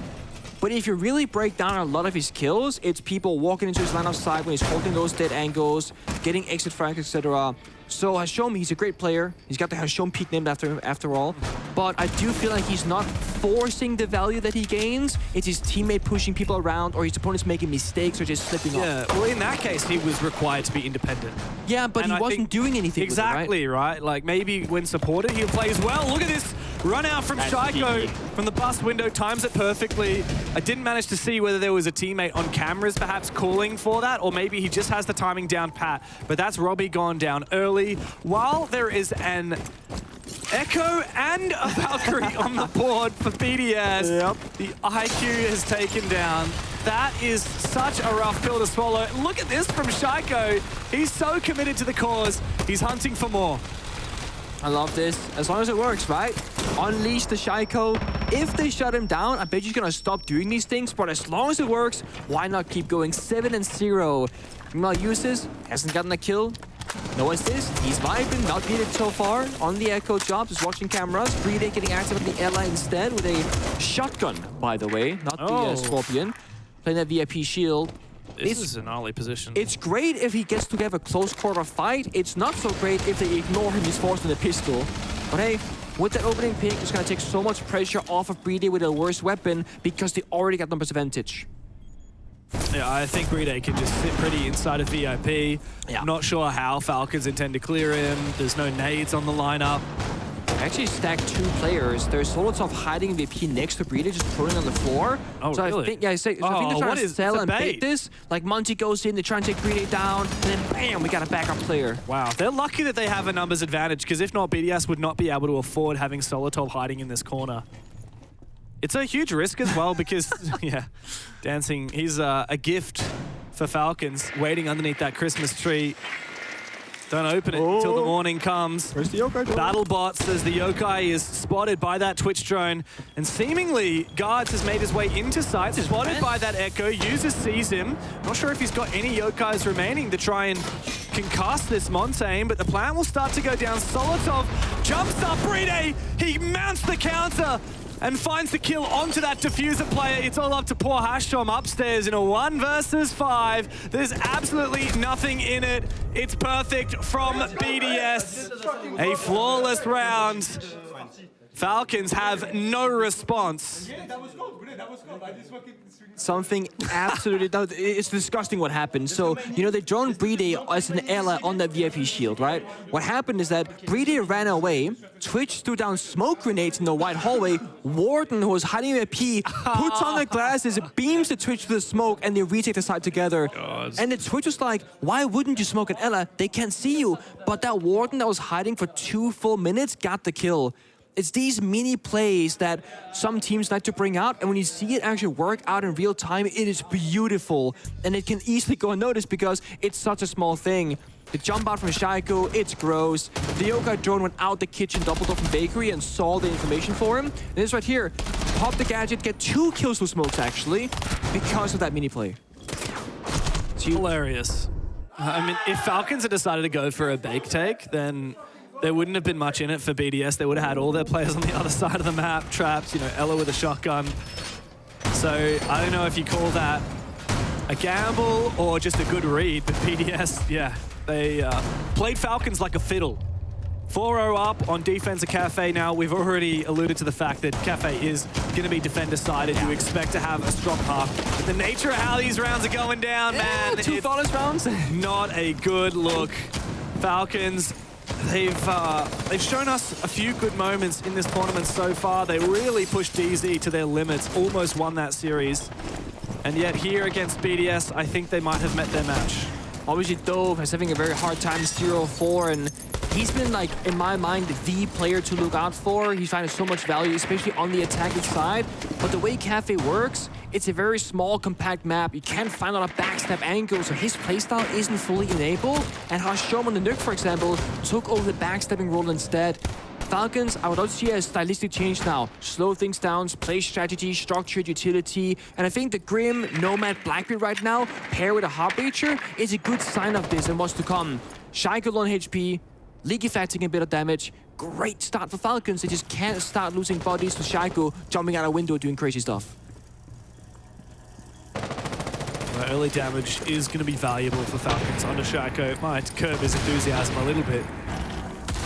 But if you really break down a lot of his kills, it's people walking into his line of sight when he's holding those dead angles, getting exit frags, etc. So Hashom, he's a great player. He's got the Hashom peak named after him, after all. But I do feel like he's not forcing the value that he gains. It's his teammate pushing people around, or his opponents making mistakes or just slipping off. Yeah, well, in that case, he was required to be independent. Yeah, but And he I wasn't think doing anything exactly, with it, right? Like, maybe when supported, he plays well. Look at this run out from Shaiko from the bust window, times it perfectly. I didn't manage to see whether there was a teammate on cameras perhaps calling for that, or maybe he just has the timing down pat. But that's Robbie gone down early. While there is an Echo and a Valkyrie on the board for BDS, the IQ has taken down That is such a rough pill to swallow. Look at this from Shaiko. He's so committed to the cause. He's hunting for more. I love this. As long as it works, right? Unleash the Shaiko. If they shut him down, I bet he's gonna stop doing these things. But as long as it works, why not keep going? 7-0. Meanwhile, Uses hasn't gotten a kill. No assist. He's vibing, not beat it so far. On the Echo job, just watching cameras. BDS getting active on the Ella instead with a shotgun, by the way, not the Scorpion. Playing that VIP shield. This is an early position. It's great if he gets to have a close quarter fight. It's not so great if they ignore him. He's forced in a pistol. But hey, with that opening pick, it's going to take so much pressure off of BDS with a worse weapon because they already got numbers advantage. Yeah, I think BDS can just sit pretty inside of VIP. Yeah. Not sure how Falcons intend to clear him. There's no nades on the lineup. Actually stacked 2 players. There's Solotov hiding VP next to BDS, just throwing on the floor. Oh, so really? I think, I think they're trying to sell and bait this. Like Monty goes in, they try and take BDS down, and then bam, we got a backup player. Wow, they're lucky that they have a numbers advantage, because if not, BDS would not be able to afford having Solotov hiding in this corner. It's a huge risk as well, because, yeah, Dancing, he's a gift for Falcons, waiting underneath that Christmas tree. Don't open it until the morning comes. Where's the yokai drone? BattleBot says the yokai is spotted by that Twitch drone, and seemingly Guards has made his way into sight, spotted by that Echo. Uses sees him. Not sure if he's got any yokais remaining to try and concuss this Montaigne, but the plan will start to go down. Solotov jumps up, BDS, he mounts the counter and finds the kill onto that diffuser player. It's all up to poor Hashom upstairs in a 1 versus 5. There's absolutely nothing in it. It's perfect from BDS. A flawless round. Falcons have no response. Something absolutely... It's disgusting what happened. So, you know, they droned BDS as an ally on that VIP shield, right? What happened is that BDS ran away, Twitch threw down smoke grenades in the wide hallway, Warden, who was hiding in VIP, puts on the glasses, beams the Twitch to the smoke, and they retake the side together. And the Twitch was like, why wouldn't you smoke an Ella? They can't see you. But that Warden that was hiding for 2 full minutes got the kill. It's these mini plays that some teams like to bring out, and when you see it actually work out in real time, it is beautiful. And it can easily go unnoticed because it's such a small thing. The jump out from Shaiko, it's gross. The yokai drone went out the kitchen, doubled off from Bakery, and saw the information for him. And this right here, pop the gadget, get 2 kills with smokes actually, because of that mini play. It's hilarious. I mean, if Falcons had decided to go for a bake take, then there wouldn't have been much in it for BDS. They would have had all their players on the other side of the map, trapped, you know, Ella with a shotgun. So I don't know if you call that a gamble or just a good read, but BDS, yeah, they played Falcons like a fiddle. 4-0 up on defense of Kafe now. We've already alluded to the fact that Kafe is going to be defender-sided. You expect to have a strong half. But the nature of how these rounds are going down, man. 2 flawless rounds. Not a good look. Falcons, they've shown us a few good moments in this tournament so far. They really pushed DZ to their limits, almost won that series. And yet here against BDS, I think they might have met their match. Obviously, Dove is having a very hard time 0-4, and he's been, like, in my mind, the player to look out for. He's finding so much value, especially on the attacking side. But the way Kafe works, it's a very small, compact map. You can't find a lot of backstab angles, so his playstyle isn't fully enabled. And Hashom on the Nuke, for example, took over the backstabbing role instead. Falcons, I would also see a stylistic change now. Slow things down, play strategy, structured utility, and I think the Grim, Nomad, Blackbeard right now, paired with a Heartbreacher, is a good sign of this and what's to come. Shaiko on HP, League Effect taking a bit of damage. Great start for Falcons. They just can't start losing bodies to Shaiko jumping out a window doing crazy stuff. The early damage is going to be valuable for Falcons under Shaiko. It might curb his enthusiasm a little bit.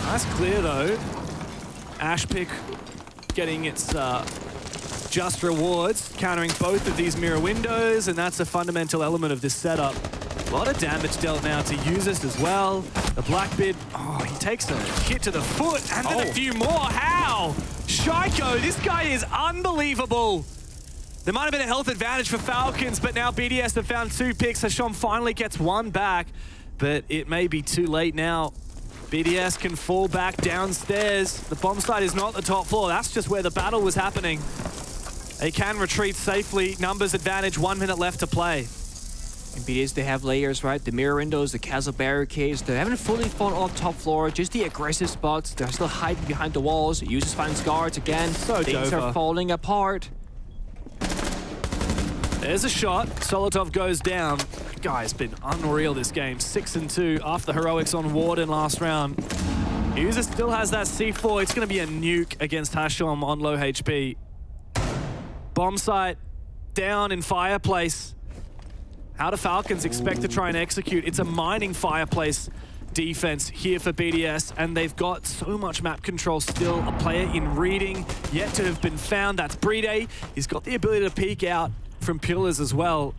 Nice clear though. Ash pick getting its just rewards, countering both of these mirror windows, and that's a fundamental element of this setup. A lot of damage dealt now to Uses as well. The Blackbeard, oh, he takes a hit to the foot, and then a few more. How? Shaiko, this guy is unbelievable. There might have been a health advantage for Falcons, but now BDS have found 2 picks. Hashom finally gets 1 back, but it may be too late now. BDS can fall back downstairs. The bomb site is not the top floor. That's just where the battle was happening. They can retreat safely. Numbers advantage, 1 minute left to play. In BDS, they have layers, right? The mirror windows, the castle barricades. They haven't fully fallen off top floor, just the aggressive spots. They're still hiding behind the walls. Users finds guards again. So things Dover. are falling apart. There's a shot. Solotov goes down. Guy's been unreal this game. 6-2 after the heroics on Warden last round. User still has that C4. It's going to be a nuke against Hashom on low HP. Bomb site down in Fireplace. How do Falcons expect to try and execute? It's a mining Fireplace defense here for BDS, and they've got so much map control still. A player in reading yet to have been found. That's Bride. He's got the ability to peek out from pillars as well.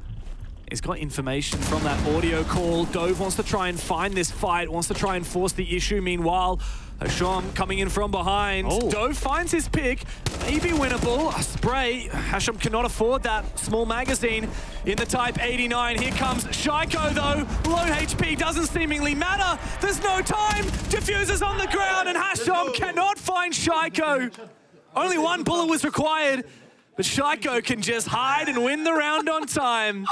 He's got information from that audio call. Dove wants to try and find this fight, wants to try and force the issue. Meanwhile, Hashom coming in from behind. Dove finds his pick, maybe winnable. A spray. Hashom cannot afford that small magazine in the Type 89. Here comes Shaiko though. Low HP doesn't seemingly matter. There's no time. Diffuser's on the ground and Hashom cannot find Shaiko. Only one bullet was required. But Shaiko can just hide and win the round on time.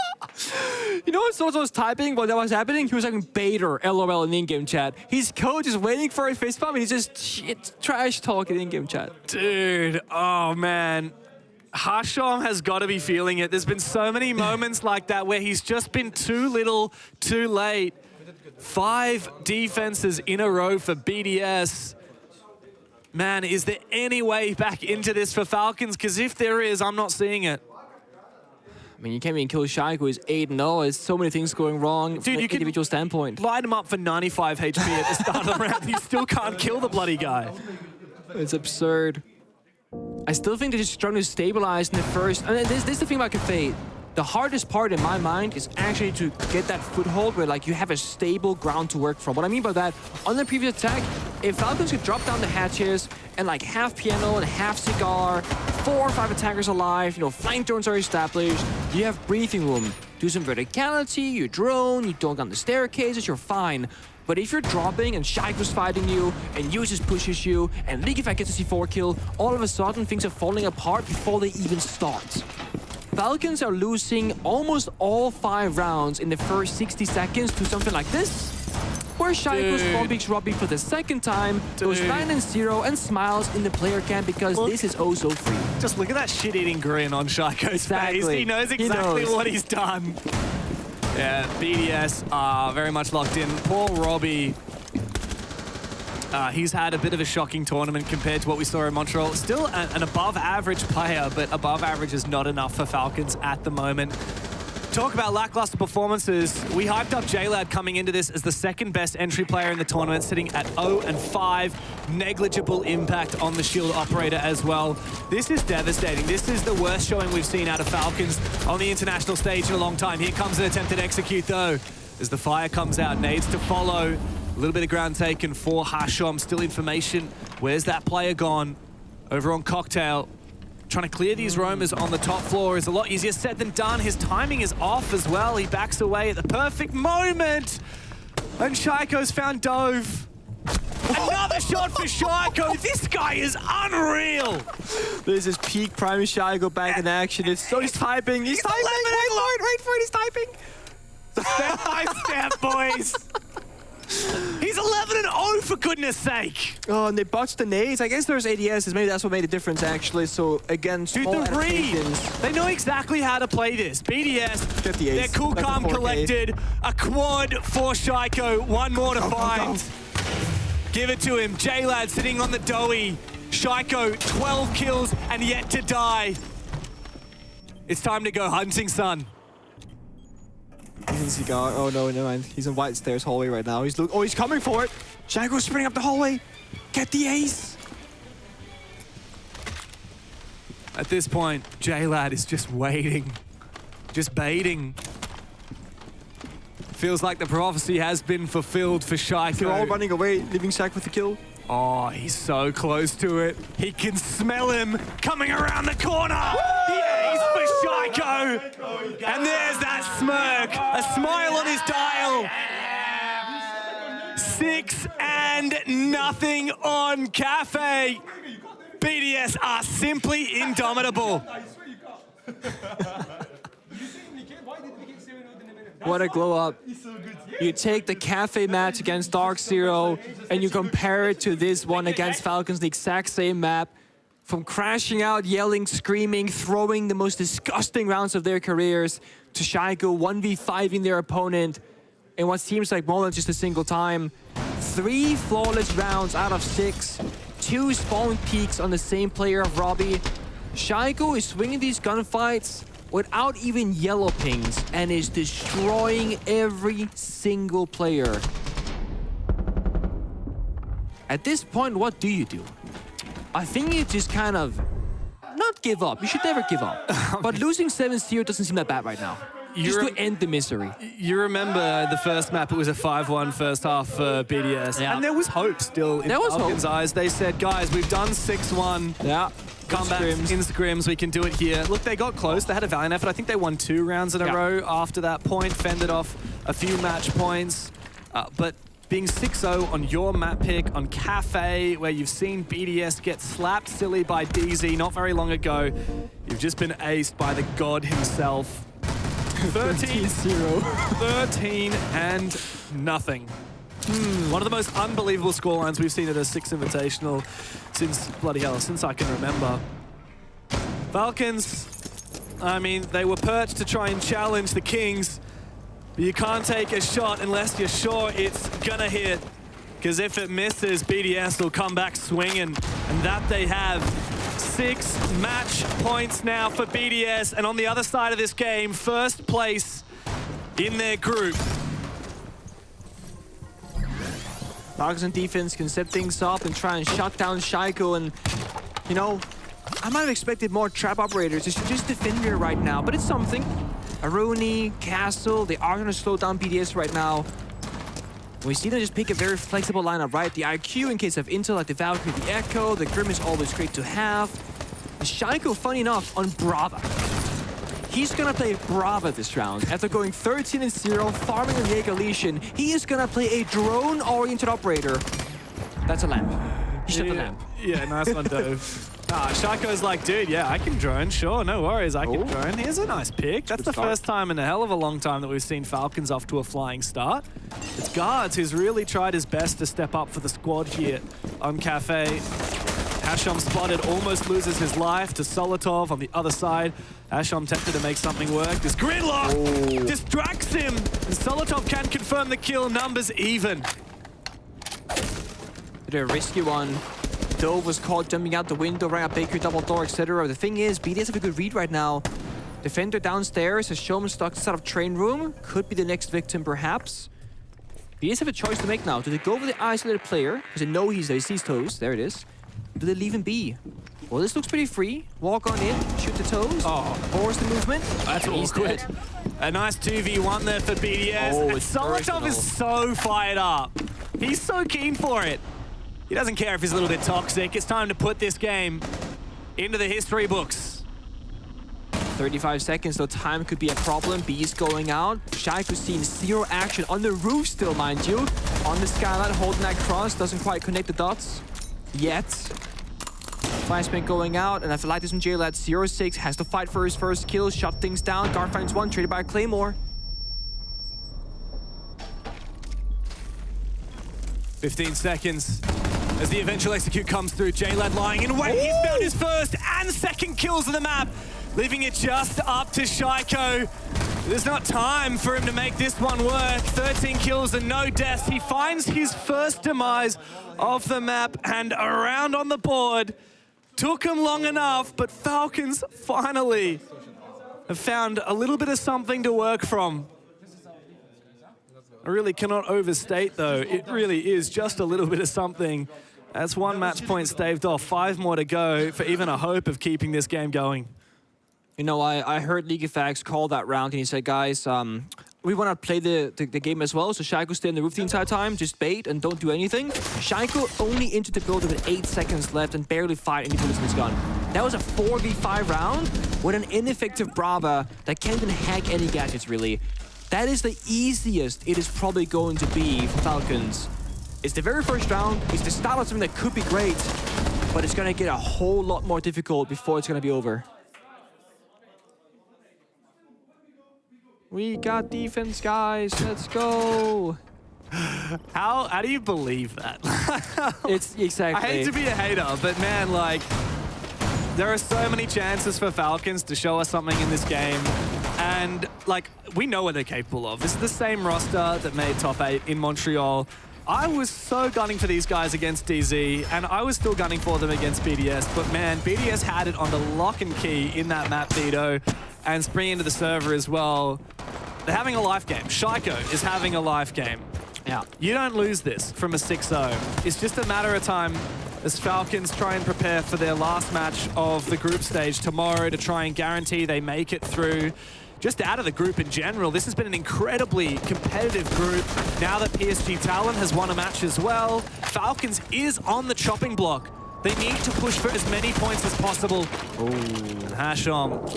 You know what Soto was typing while that was happening? He was like Bader, LOL in in-game chat. His coach is waiting for a face palm and he's just trash talking in-game chat. Dude, oh man. Hashom has got to be feeling it. There's been so many moments like that where he's just been too little, too late. 5 defenses in a row for BDS. Man, is there any way back into this for Falcons? Because if there is, I'm not seeing it. I mean, you can't even kill Shaiko, who's 8-0. There's so many things going wrong from an individual standpoint. Light him up for 95 HP at the start of the round. You still can't kill the bloody guy. It's absurd. I still think they're just trying to stabilize in the first. And this is the thing about Kafe. The hardest part in my mind is actually to get that foothold where like you have a stable ground to work from. What I mean by that, on the previous attack, if Falcons could drop down the hatches and like half piano and half cigar, 4 or 5 attackers alive, you know, flank drones are established, you have breathing room. Do some verticality, you drone, you dunk on the staircases, you're fine. But if you're dropping and Shaiko's fighting you, and Uses pushes you, and League Effect gets a C4 kill, all of a sudden things are falling apart before they even start. Falcons are losing almost all 5 rounds in the first 60 seconds to something like this, where Shaiko's bomb Robbie for the second time, goes 9-0 and smiles in the player camp because this is oh so free. Just look at that shit-eating grin on Shaiko's face. He knows exactly what he's done. Yeah, BDS are very much locked in. Poor Robbie. He's had a bit of a shocking tournament compared to what we saw in Montreal. Still an above-average player, but above average is not enough for Falcons at the moment. Talk about lackluster performances. We hyped up J-Lad coming into this as the second best entry player in the tournament, sitting at 0-5. Negligible impact on the Shield operator as well. This is devastating. This is the worst showing we've seen out of Falcons on the international stage in a long time. Here comes an attempted execute though. As the fire comes out, nades to follow. A little bit of ground taken for Hashom. Still information. Where's that player gone? Over on Cocktail. Trying to clear these roamers on the top floor is a lot easier said than done. His timing is off as well. He backs away at the perfect moment. And Shaiko's found Dove. Another shot for Shaiko. This guy is unreal. This is peak prime Shaiko back in action. It's so he's typing. He's typing. Wait for it. He's typing. Step by step, boys. He's 11-0 for goodness sake. Oh, and they botched the nades. I guess there's ADSs. Maybe that's what made a difference, actually. So, again, small Dude, the read. adaptations. They know exactly how to play this. BDS, Get the ace. they're cool, That's calm, a 4K. collected. A quad for Shaiko. One more to find. Give it to him. J-Lad sitting on the doughy. Shaiko, 12 kills and yet to die. It's time to go hunting, son. He's in cigar. Oh no, never mind. He's in white stairs hallway right now. He's coming for it. Shaiko's sprinting up the hallway. Get the ace. At this point, J-Lad is just waiting. Just baiting. Feels like the prophecy has been fulfilled for Shaiko. They're all running away, leaving Shaq with the kill. Oh, he's so close to it. He can smell him coming around the corner. The ace for Shaiko. And there's that smirk. A smile on his dial. 6-0 on Kafe. BDS are simply indomitable. What a glow up. You take the Kafe match against Dark Zero and you compare it to this one against Falcons, the exact same map. From crashing out, yelling, screaming, throwing the most disgusting rounds of their careers, to Shaiko 1v5ing their opponent in what seems like more than just a single time. 3 flawless rounds out of 6. 2 spawn peaks on the same player of Robbie. Shaiko is swinging these gunfights without even yellow pings and is destroying every single player. At this point, what do you do? I think you just kind of not give up. You should never give up. But losing 7-0 doesn't seem that bad right now. Just to end the misery. You remember the first map, it was a 5-1 first half for BDS. Yeah. And there was hope still in Falcons' eyes. They said, guys, we've done 6-1. Yeah. Comebacks, Instagrams, we can do it here. Look, they got close. They had a valiant effort. I think they won 2 rounds in a row after that point, fended off a few match points. But being 6-0 on your map pick on Kafe, where you've seen BDS get slapped silly by DZ not very long ago, you've just been aced by the god himself. 13-0. 13 and nothing. One of the most unbelievable scorelines we've seen at a Six Invitational since, bloody hell, since I can remember. Falcons, I mean, they were perched to try and challenge the Kings, but you can't take a shot unless you're sure it's gonna hit. Because if it misses, BDS will come back swinging, and that they have. 6 match points now for BDS, and on the other side of this game, first place in their group. Falcons and defense can set things up and try and shut down Shaiko, and you know, I might have expected more trap operators to just defend here right now, but it's something. Aruni, Castle, they are gonna slow down BDS right now. We see them just pick a very flexible lineup, right? The IQ in case of intel, like the Valkyrie, the Echo, the Grim is always great to have. And Shaiko, funny enough, on Brava. He's gonna play Brava this round. After going 13-0, farming on Jaeger Legion, he is gonna play a drone-oriented operator. That's a lamp. He shot the lamp. Yeah, nice one, Dove. Shaiko's like, dude, yeah, I can drone, sure, no worries, I can drone. Here's a nice pick. That's the first time in a hell of a long time that we've seen Falcons off to a flying start. It's Guards who's really tried his best to step up for the squad here on Kafe. Hasham spotted, almost loses his life to Solotov on the other side. Hasham tempted to make something work. This gridlock distracts him, and Solotov can confirm the kill, numbers even. A risky one. Dove was caught jumping out the window, right up Baker, double door, etc. The thing is, BDS have a good read right now. Defender downstairs, has Showman stuck inside of train room. Could be the next victim, perhaps. BDS have a choice to make now. Do they go with the isolated player? Because they know he's there, he sees toes. There it is. Do they leave him be? Well, this looks pretty free. Walk on in, shoot the toes, force the movement. That's awkward. A nice 2v1 there for BDS. Oh, And it's Solotov is so fired up. He's so keen for it. He doesn't care if he's a little bit toxic. It's time to put this game into the history books. 35 seconds, though time could be a problem. B's going out. Shaiko's seen 0 action on the roof still, mind you. On the skyline, holding that cross. Doesn't quite connect the dots yet. Flashbang going out, and I feel like this one jail at 0-6 has to fight for his first kill. Shut things down. Guard finds 1, traded by a Claymore. 15 seconds. As the eventual execute comes through, J-Lad lying in wait. He's found his first and second kills of the map, leaving it just up to Shaiko. There's not time for him to make this one work. 13 kills and no deaths. He finds his first demise of the map and a round on the board. Took him long enough, but Falcons finally have found a little bit of something to work from. I really cannot overstate, though. It really is just a little bit of something. That's 1 match point staved off. 5 more to go for even a hope of keeping this game going. You know, I heard League of Facts call that round, and he said, guys, we want to play the game as well, so Shaiko stay on the roof the entire time, just bait and don't do anything. Shaiko only entered the building with 8 seconds left and barely fired any bullets in his gun. That was a 4v5 round with an ineffective Brava that can't even hack any gadgets, really. That is the easiest it is probably going to be for Falcons. It's the very first round, it's the start of something that could be great, but it's going to get a whole lot more difficult before it's going to be over. We got defense, guys. Let's go. How do you believe that? It's exactly. I hate to be a hater, but man, like, there are so many chances for Falcons to show us something in this game. And, like, we know what they're capable of. This is the same roster that made top 8 in Montreal. I was so gunning for these guys against DZ, and I was still gunning for them against BDS. But, man, BDS had it on the lock and key in that map, Vito, and springing into the server as well. They're having a life game. Shaiko is having a life game. Yeah. You don't lose this from a 6-0. It's just a matter of time as Falcons try and prepare for their last match of the group stage tomorrow to try and guarantee they make it through. Just out of the group in general, this has been an incredibly competitive group. Now that PSG Talon has won a match as well, Falcons is on the chopping block. They need to push for as many points as possible. Oh, Hashom,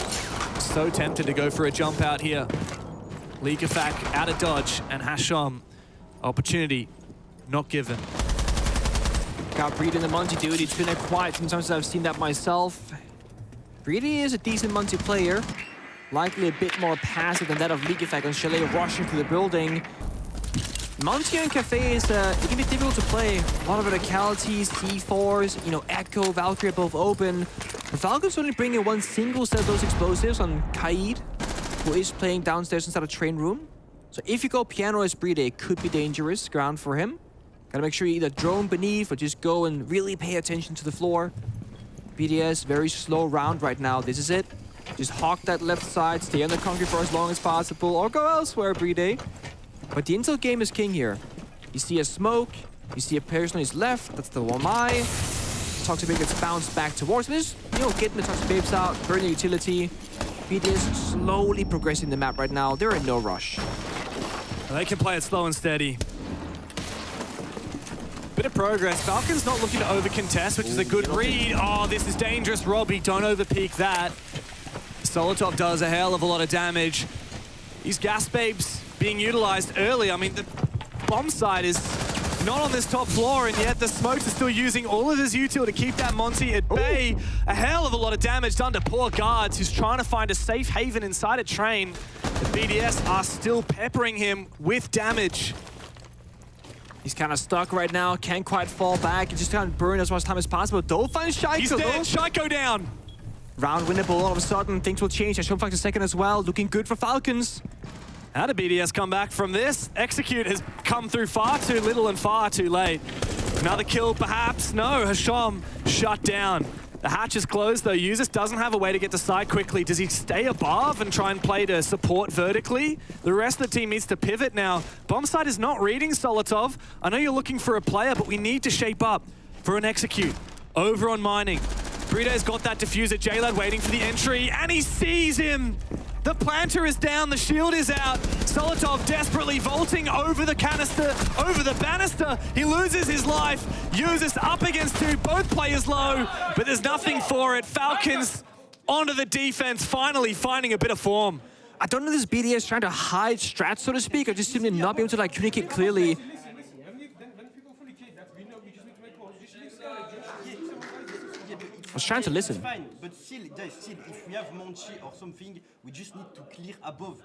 so tempted to go for a jump out here. Leakafak out of dodge, and Hashom, opportunity not given. Got Breed in the Monty, dude. It's been a quiet sometimes I've seen that myself. Breedy is a decent Monty player. Likely a bit more passive than that of Leakafak and Chalet rushing through the building. Monty and Kafe is, it can be difficult to play. A lot of verticalities, C4s, you know, Echo, Valkyrie are both open. The Falcons only bring in one single set of those explosives on Kaid, who is playing downstairs inside a train room. So if you go piano as Breed, it could be dangerous ground for him. Gotta make sure you either drone beneath or just go and really pay attention to the floor. BDS, very slow round right now. This is it. Just hawk that left side, stay on the concrete for as long as possible, or go elsewhere, Breed. But the intel game is king here. You see a smoke, you see a person on his left, that's the Wamai. Toxic Babe gets bounced back towards this. You know, getting the Toxic Babes out, burning utility. BDS slowly progressing the map right now. They're in no rush. They can play it slow and steady. Bit of progress. Falcons not looking to over-contest, which is a good read. Oh, this is dangerous, Robbie. Don't over-peek that. Solotov does a hell of a lot of damage. These gas babes being utilized early. I mean, the bomb side is not on this top floor, and yet the Smokes are still using all of his util to keep that Monty at bay. A hell of a lot of damage done to poor guards who's trying to find a safe haven inside a train. The BDS are still peppering him with damage. He's kind of stuck right now, can't quite fall back. He just can't burn as much time as possible. Don't find Shaiko. He's dead. Shaiko down. Round winnable. All of a sudden, things will change. Showfax a second as well. Looking good for Falcons. How did BDS come back from this? Execute has come through far too little and far too late. Another kill, perhaps? No, Hasham shut down. The hatch is closed, though. Users doesn't have a way to get to side quickly. Does he stay above and try and play to support vertically? The rest of the team needs to pivot now. Bombsite is not reading Solotov. I know you're looking for a player, but we need to shape up for an execute. Over on mining. Bride's got that diffuser. J-Lad waiting for the entry, and he sees him. The planter is down, the shield is out. Solotov desperately vaulting over the canister, over the banister. He loses his life. Users up against two, both players low, but there's nothing for it. Falcons onto the defense, finally finding a bit of form. I don't know if this BDS trying to hide strats, so to speak, or just simply not be able to like communicate clearly. I was trying to listen. Fine, but still, if we have Monchi or something, we just need to clear above.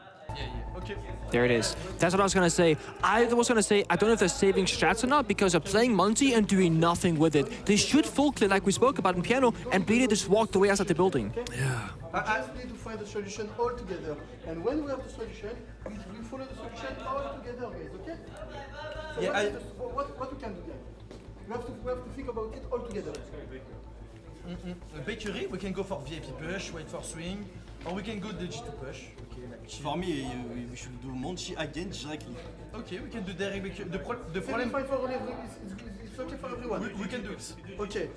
Okay. There it is. That's what I was gonna say. I don't know if they're saving strats or not because they're playing Monty and doing nothing with it. They should full clear like we spoke about in piano, and BD just walked away outside the building. Yeah. I need to find a solution all together, and when we have the solution, we follow the solution all together, guys. Okay? So yeah. What we can do, guys? We have to think about it all together. Bakery, we can go for VIP push, wait for swing, or we can go the G2 push. Okay, like for me, we should do Monchi again directly. Okay, we can do direct bakery. The problem it's okay for everyone. We can do it. Okay.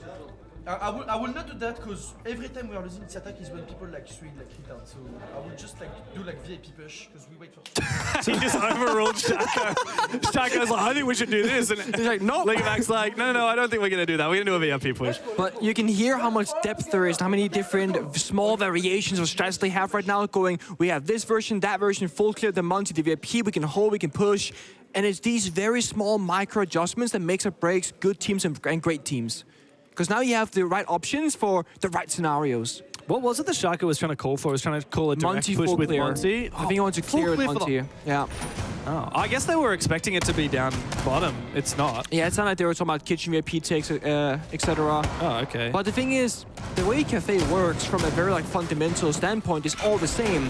I will not do that because every time we are losing this attack is when people like swing like hit down. So I will just like do like VIP push because we wait for. He just overruled Shaco. Shaco's like, I think we should do this, and he's like, no. Leakavac's like, no, I don't think we're gonna do that. We're gonna do a VIP push. But you can hear how much depth there is, how many different small variations of strats they have right now. Going, we have this version, that version, full clear the Monty, the VIP. We can hold, we can push, and it's these very small micro adjustments that makes or breaks good teams and great teams. Because now you have the right options for the right scenarios. What was it that Shaka was trying to call for? He was trying to call a direct Monty push full with clear. Monty. I think he wanted to clear with Monty. Yeah. Oh, I guess they were expecting it to be down bottom. It's not. Yeah, it's not like they were talking about kitchen VIP takes, etc. Oh, okay. But the thing is, the way Kafe works from a very fundamental standpoint is all the same.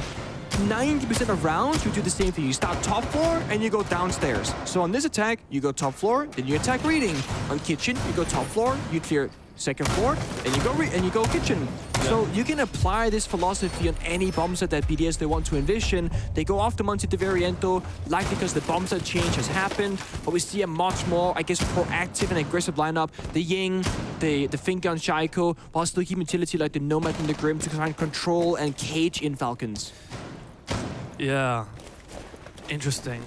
90% of rounds, you do the same thing. You start top floor and you go downstairs. So on this attack, you go top floor, then you attack reading. On kitchen, you go top floor, you clear second floor, and you go kitchen. Yeah. So you can apply this philosophy on any bomb set that BDS they want to envision. They go after Monty at the very end though, likely because the bomb set change has happened, but we see a much more, I guess, proactive and aggressive lineup. The Ying, the finger on Shaiko, while still keeping utility like the Nomad and the Grim to try and control and cage in Falcons. Yeah, interesting.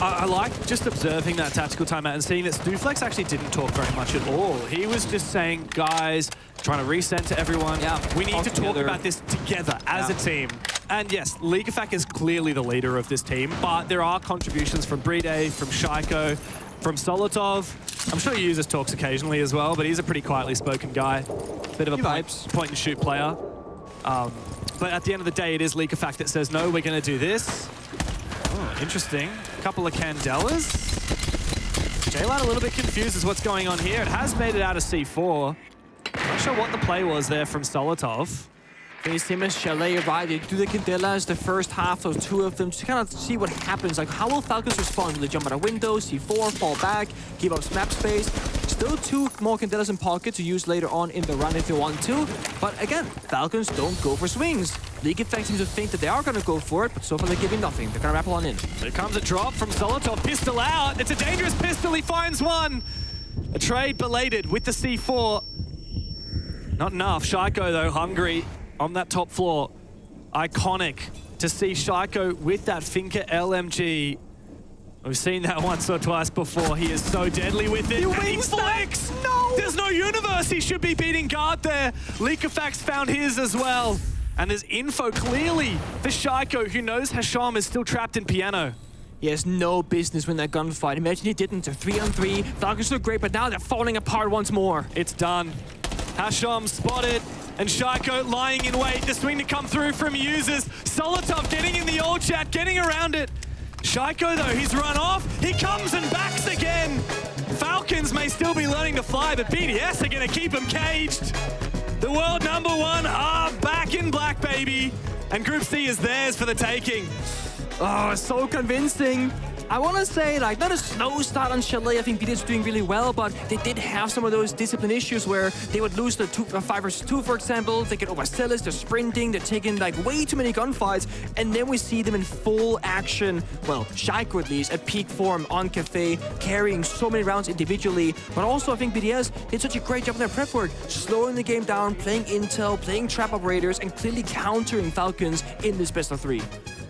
I like just observing that tactical timeout and seeing that Stuflex actually didn't talk very much at all. He was just saying, guys, trying to resend to everyone, we need to talk about this together as a team. And yes, Leaguefac is clearly the leader of this team, but there are contributions from Bride, from Shaiko, from Solotov. I'm sure he uses talks occasionally as well, but he's a pretty quietly spoken guy. Bit of a point and shoot player. But at the end of the day, it is Leaguefac that says, no, we're going to do this. Oh, interesting. A couple of Candelas. Chalet a little bit confused as what's going on here. It has made it out of C4. Not sure what the play was there from Solotov. Face him as Chalet arrive, they do the Candelas, the first half, those two of them, just kind of see what happens. Like, how will Falcons respond? Will they jump out a window, C4, fall back, give up map space? Still two more Candelas in pocket to use later on in the run if they want to. But again, Falcons don't go for swings. Leaguefac seems to think that they are going to go for it, but so far they're giving nothing. They're going to rappel on in. Here comes a drop from Solotov, pistol out. It's a dangerous pistol, he finds one. A trade belated with the C4. Not enough. Shaiko, though, hungry on that top floor. Iconic to see Shaiko with that Finka LMG. We've seen that once or twice before. He is so deadly with it. He flicks! No! There's no universe. He should be beating guard there. Leaguefax found his as well. And there's info clearly for Shaiko, who knows Hasham is still trapped in piano. He has no business win that gunfight. Imagine he didn't. A 3-on-3. Falcons look great, but now they're falling apart once more. It's done. Hasham spotted. And Shaiko lying in wait. The swing to come through from users. Solotov getting in the old chat, getting around it. Shaiko, though, he's run off. He comes and backs again. Falcons may still be learning to fly, but BDS are going to keep him caged. The world #1 are back in black, baby. And Group C is theirs for the taking. Oh, so convincing. I want to say, like, not a slow start on Chalet. I think BDS are doing really well, but they did have some of those discipline issues where they would lose the 5 versus 2, for example. They get overzealous, they're sprinting, they're taking, like, way too many gunfights, and then we see them in full action. Well, Shaiko, at least, at peak form on Kafe, carrying so many rounds individually. But also, I think BDS did such a great job in their prep work, slowing the game down, playing intel, playing trap operators, and clearly countering Falcons in this best of 3.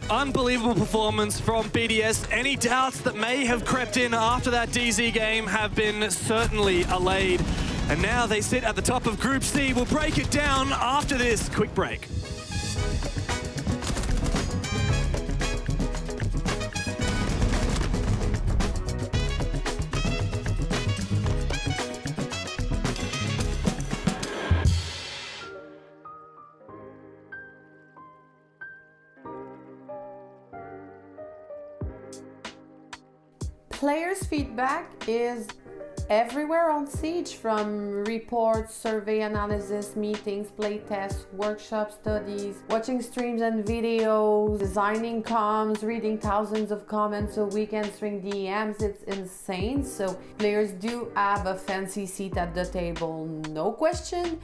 Unbelievable performance from BDS. Any doubts that may have crept in after that DZ game have been certainly allayed. And now they sit at the top of Group C. We'll break it down after this quick break. Players' feedback is everywhere on Siege, from reports, survey analysis, meetings, playtests, workshops, studies, watching streams and videos, designing comms, reading thousands of comments a week, answering DMs. It's insane. So players do have a fancy seat at the table, no question.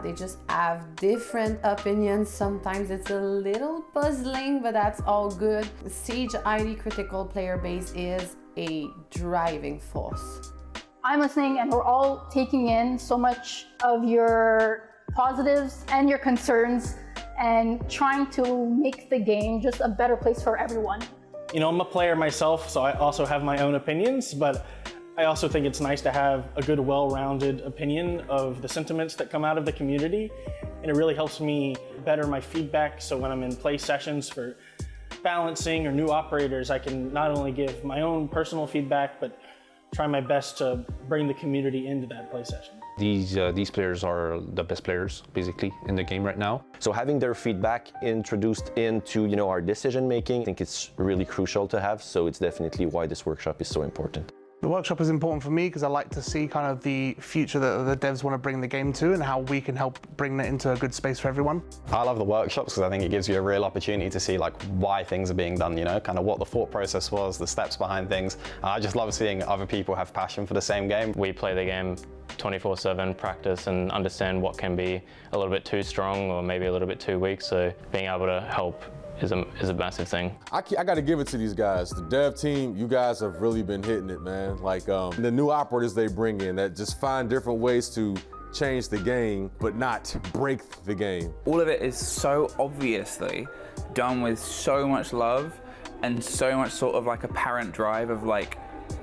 They just have different opinions. Sometimes it's a little puzzling, but that's all good. The Siege ID critical player base is a driving force. I'm listening and we're all taking in so much of your positives and your concerns and trying to make the game just a better place for everyone. You know, I'm a player myself, so I also have my own opinions, but I also think it's nice to have a good, well-rounded opinion of the sentiments that come out of the community, and it really helps me better my feedback. So when I'm in play sessions for balancing or new operators, I can not only give my own personal feedback, but try my best to bring the community into that play session. These players are the best players, basically, in the game right now. So having their feedback introduced into, our decision making, I think it's really crucial to have. So it's definitely why this workshop is so important. The workshop is important for me because I like to see kind of the future that the devs want to bring the game to and how we can help bring that into a good space for everyone. I love the workshops because I think it gives you a real opportunity to see why things are being done, kind of what the thought process was, the steps behind things. I just love seeing other people have passion for the same game. We play the game 24/7, practice and understand what can be a little bit too strong or maybe a little bit too weak, so being able to help is a massive thing. I got to give it to these guys. The dev team, you guys have really been hitting it, man. The new operators they bring in that just find different ways to change the game, but not break the game. All of it is so obviously done with so much love and so much sort of apparent drive of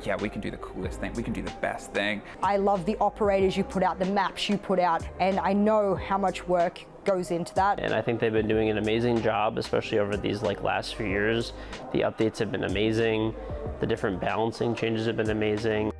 yeah, we can do the coolest thing, we can do the best thing. I love the operators you put out, the maps you put out, and I know how much work goes into that. And I think they've been doing an amazing job, especially over these last few years. The updates have been amazing. The different balancing changes have been amazing.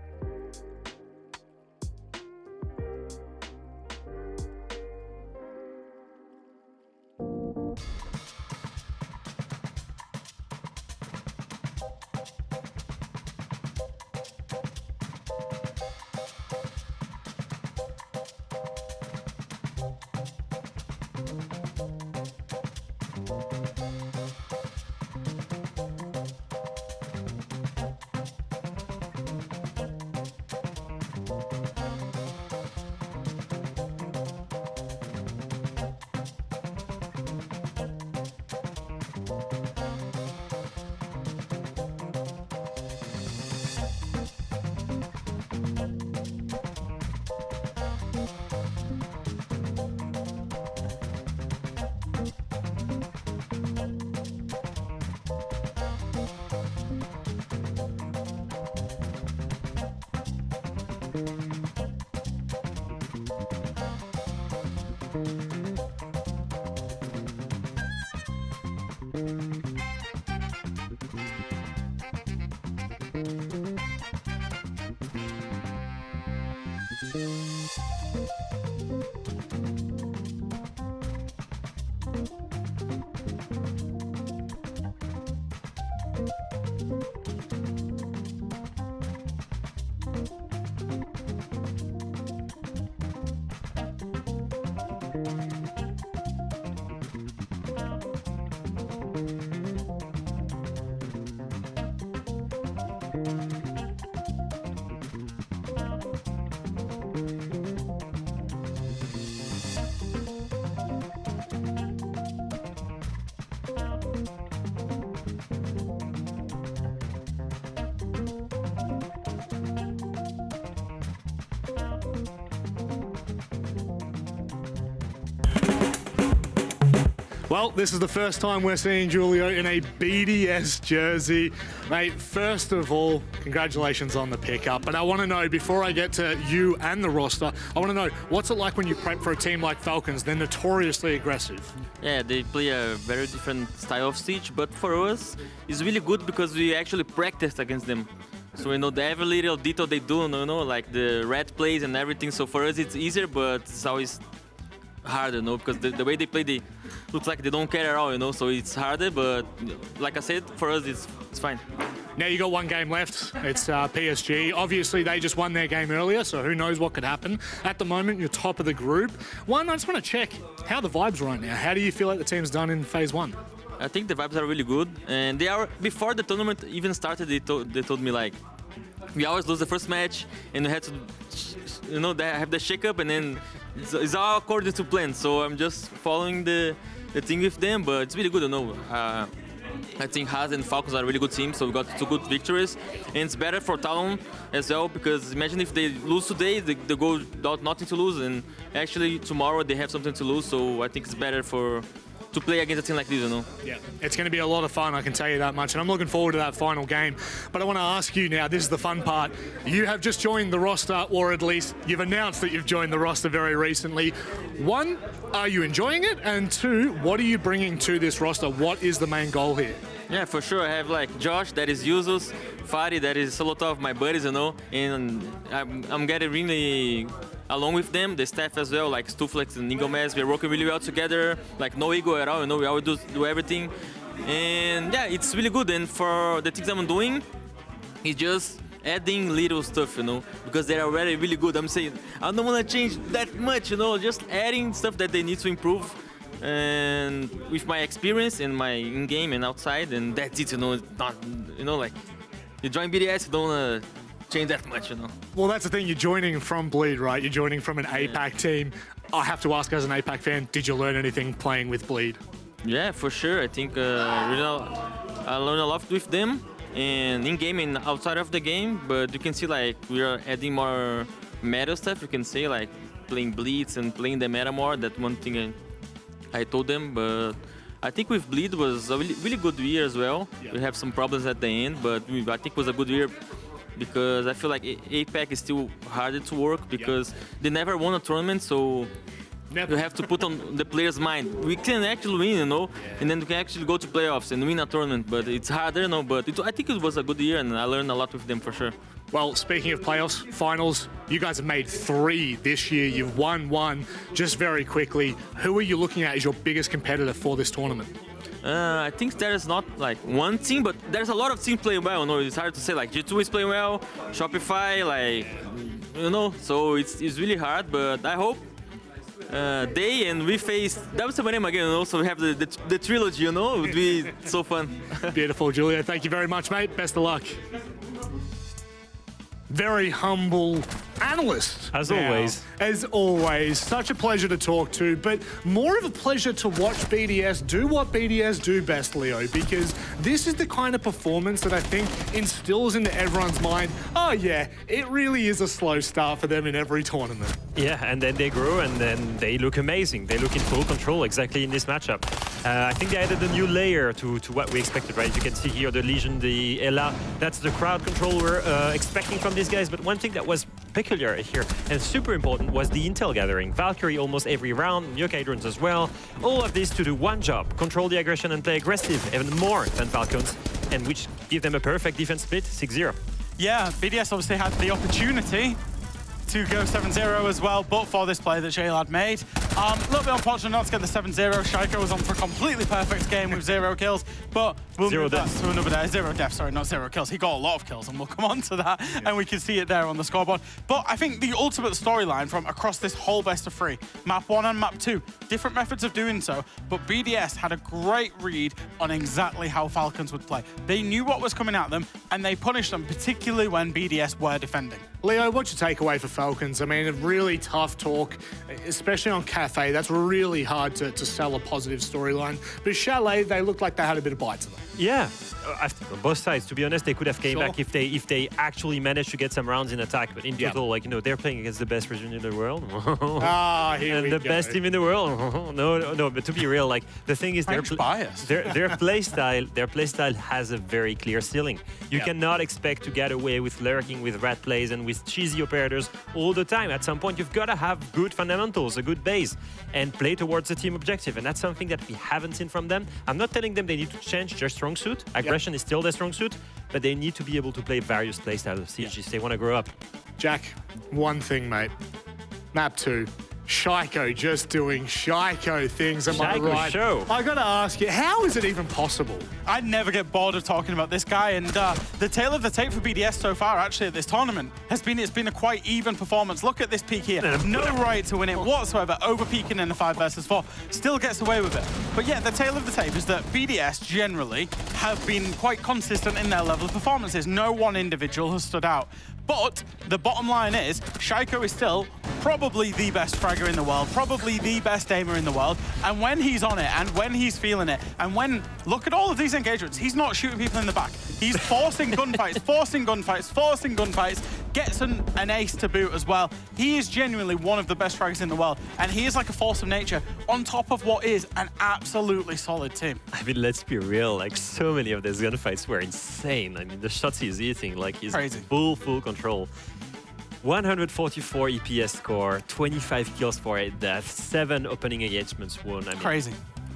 Well, this is the first time we're seeing Julio in a BDS jersey. Mate, first of all, congratulations on the pickup. But I want to know, before I get to you and the roster, I want to know, what's it like when you prep for a team like Falcons? They're notoriously aggressive. Yeah, they play a very different style of Siege, but for us, it's really good because we actually practiced against them. So we know the every little detail they do, like the red plays and everything. So for us, it's easier, but it's always harder, because the way they play, they looks like they don't care at all, so it's harder, but like I said, for us it's fine. Now you got one game left. It's PSG. Obviously, they just won their game earlier, so who knows what could happen. At the moment, you're top of the group. I just want to check how the vibes right now. How do you feel like the team's done in phase one? I think the vibes are really good, and they are, before the tournament even started, they told me we always lose the first match, and we had to, they have the shake-up, and then it's all according to plan. So I'm just following the thing with them, but it's really good, I think Haas and Falcons are a really good team, so we got 2 good victories. And it's better for Talon as well, because imagine if they lose today, they go without nothing to lose, and actually tomorrow they have something to lose, so I think it's better to play against a team like this, Yeah, it's going to be a lot of fun, I can tell you that much, and I'm looking forward to that final game. But I want to ask you now, this is the fun part. You have just joined the roster, or at least you've announced that you've joined the roster very recently. 1, are you enjoying it? And 2, what are you bringing to this roster? What is the main goal here? Yeah, for sure. I have like Josh, that is Yuzus, Fari, that is a lot of my buddies, you know, and I'm getting really along with them, the staff as well, like Stuflex and Ingomez, we're working really well together, like no ego at all, you know, we always do everything. And yeah, it's really good. And for the things I'm doing, it's just adding little stuff, you know, because they're already really good. I'm saying, I don't want to change that much, you know, just adding stuff that they need to improve. And with my experience and my in-game and outside, and that's it, you know, it's not, you know, like, you join BDS, you don't want to change that much, you know. Well, that's the thing, you're joining from Bleed, right? You're joining from an APAC team. I have to ask, as an APAC fan, did you learn anything playing with Bleed? Yeah, for sure. I think I learned a lot with them, and in-game and outside of the game, but you can see, like, we are adding more meta stuff, you can say, like, playing Blitz and playing the meta more. That's one thing I told them, but I think with Bleed was a really good year as well. Yeah. We have some problems at the end, but I think it was a good year because I feel like APAC is still harder to work because they never won a tournament, so you have to put on the player's mind. We can actually win, you know, and then we can actually go to playoffs and win a tournament, but it's harder, you know, but I think it was a good year and I learned a lot with them for sure. Well, speaking of playoffs, finals, you guys have made 3 this year. You've won 1. Just very quickly, who are you looking at as your biggest competitor for this tournament? I think there is not like one team, but there's a lot of teams playing well. You know, it's hard to say. Like G2 is playing well, Shopify, like, you know, so it's really hard. But I hope they and we face W7M again. And also we have the trilogy. You know, it would be so fun. Beautiful, Julio. Thank you very much, mate. Best of luck. Very humble analyst. As always. As always. Such a pleasure to talk to, but more of a pleasure to watch BDS do what BDS do best, Leo, because this is the kind of performance that I think instills into everyone's mind, oh yeah, it really is a slow start for them in every tournament. Yeah, and then they grow and then they look amazing. They look in full control exactly in this matchup. I think they added a new layer to what we expected, right? You can see here the Legion, the Ela. That's the crowd control we're expecting from these guys. But one thing that was peculiar here and super important was the intel gathering. Valkyrie almost every round, Yokai drones as well. All of this to do one job, control the aggression and play aggressive, even more than Falcons, and which give them a perfect defense split, 6-0. Yeah, BDS obviously had the opportunity to go 7-0 as well, but for this play that Chalet made. A little bit unfortunate not to get the 7-0. Shaiko was on for a completely perfect game with 0 kills, but we'll move that to another day. 0 deaths, sorry, not 0 kills. He got a lot of kills, and we'll come on to that, and we can see it there on the scoreboard. But I think the ultimate storyline from across this whole best of 3, map 1 and map 2, different methods of doing so, but BDS had a great read on exactly how Falcons would play. They knew what was coming at them, and they punished them, particularly when BDS were defending. Leo, what's your takeaway for Falcons? I mean, a really tough talk, especially on Kafe. That's really hard to sell a positive storyline. But Chalet, they looked like they had a bit of bite to them. Yeah, on both sides. To be honest, they could have came back if they actually managed to get some rounds in attack. But in total, like, you know, they're playing against the best region in the world. Here we go. Best team in the world. No. But to be real, like, the thing is, their play style has a very clear ceiling. You cannot expect to get away with lurking, with rat plays, and with cheesy operators all the time. At some point, you've got to have good fundamentals, a good base, and play towards the team objective. And that's something that we haven't seen from them. I'm not telling them they need to change their strong suit. Aggression is still their strong suit, but they need to be able to play various play styles of Siege if they want to grow up. Jack, one thing, mate. Map 2. Shaiko just doing Shaiko things, am I right? Show. I gotta ask you, how is it even possible? I never get bored of talking about this guy, and the tail of the tape for BDS so far, actually, at this tournament, it's been a quite even performance. Look at this peak here. No right to win it whatsoever, over peaking in a 5 versus 4. Still gets away with it. But yeah, the tail of the tape is that BDS generally have been quite consistent in their level of performances. No one individual has stood out. But the bottom line is, Shaiko is still probably the best fragger in the world, probably the best aimer in the world. And when he's on it, and when he's feeling it, and when, look at all of these engagements, he's not shooting people in the back. He's forcing gunfights, forcing gunfights, gets an ace to boot as well. He is genuinely one of the best fraggers in the world, and he is like a force of nature on top of what is an absolutely solid team. I mean, let's be real, like, so many of those gunfights were insane. I mean, the shots he's eating, like, he's crazy. Full control. 144 EPS score, 25 kills for 8 deaths, 7 opening engagements won. I mean, crazy.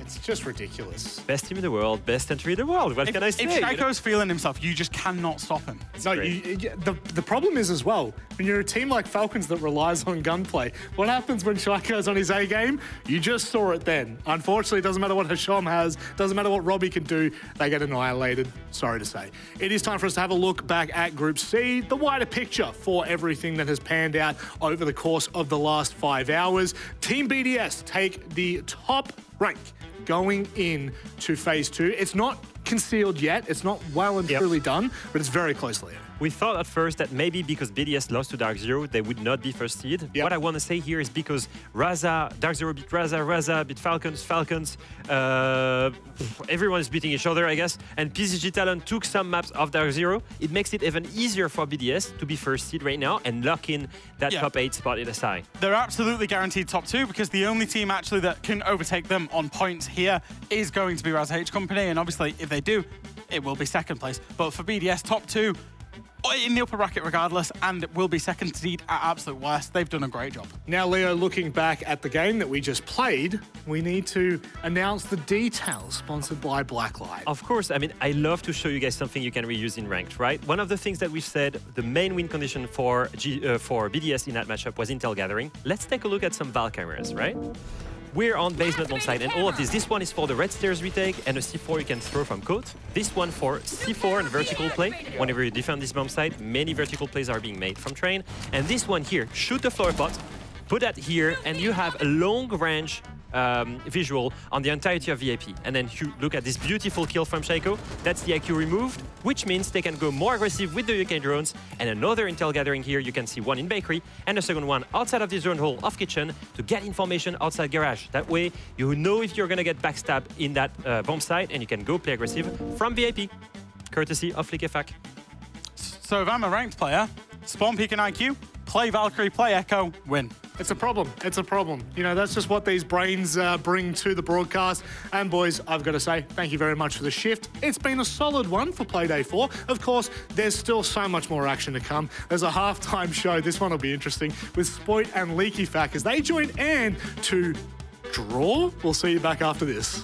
It's just ridiculous. Best team in the world, best entry in the world. What can I say? If Shaco's feeling himself, you just cannot stop him. No, the problem is as well, when you're a team like Falcons that relies on gunplay, what happens when Shaco's on his A game? You just saw it then. Unfortunately, it doesn't matter what Hasham has, doesn't matter what Robbie can do, they get annihilated, sorry to say. It is time for us to have a look back at Group C, the wider picture for everything that has panned out over the course of the last 5 hours. Team BDS take the top rank going in to phase 2. It's not concealed yet. It's not well and truly done, but it's very close, Leo. We thought at first that maybe because BDS lost to Dark Zero, they would not be first seed. What I want to say here is because Dark Zero beat Raza beat Falcons. Everyone is beating each other, I guess. And PCG Talon took some maps of Dark Zero. It makes it even easier for BDS to be first seed right now and lock in that top 8 spot in SI. They're absolutely guaranteed top 2 because the only team actually that can overtake them on points here is going to be Raza H Company. And obviously, if they do, it will be second place. But for BDS, top 2, in the upper bracket regardless, and it will be second seed at absolute worst. They've done a great job. Now, Leo, looking back at the game that we just played, we need to announce the details, sponsored by Blacklight. Of course, I mean, I love to show you guys something you can reuse in ranked, right? One of the things that we've said, the main win condition for BDS in that matchup was Intel Gathering. Let's take a look at some Val cameras, right? We're on basement bomb side, and all of this. This one is for the red stairs retake and a C4 you can throw from coat. This one for C4 and vertical play. Whenever you defend this bomb site, many vertical plays are being made from train. And this one here, shoot the floor pot, put that here, and you have a long range visual on the entirety of VIP. And then you look at this beautiful kill from Shaco. That's the IQ removed, which means they can go more aggressive with the UK drones. And another Intel Gathering here, you can see one in bakery and a second one outside of the zone hole of kitchen to get information outside garage. That way, you know if you're gonna get backstabbed in that bomb site and you can go play aggressive from VIP, courtesy of Liquefac. So if I'm a ranked player, spawn peek and IQ, play Valkyrie, play Echo, win. It's a problem. It's a problem. You know, that's just what these brains bring to the broadcast. And boys, I've got to say, thank you very much for the shift. It's been a solid one for Playday 4. Of course, there's still so much more action to come. There's a halftime show. This one will be interesting with Spoit and Leaky Fack as they join Anne to draw. We'll see you back after this.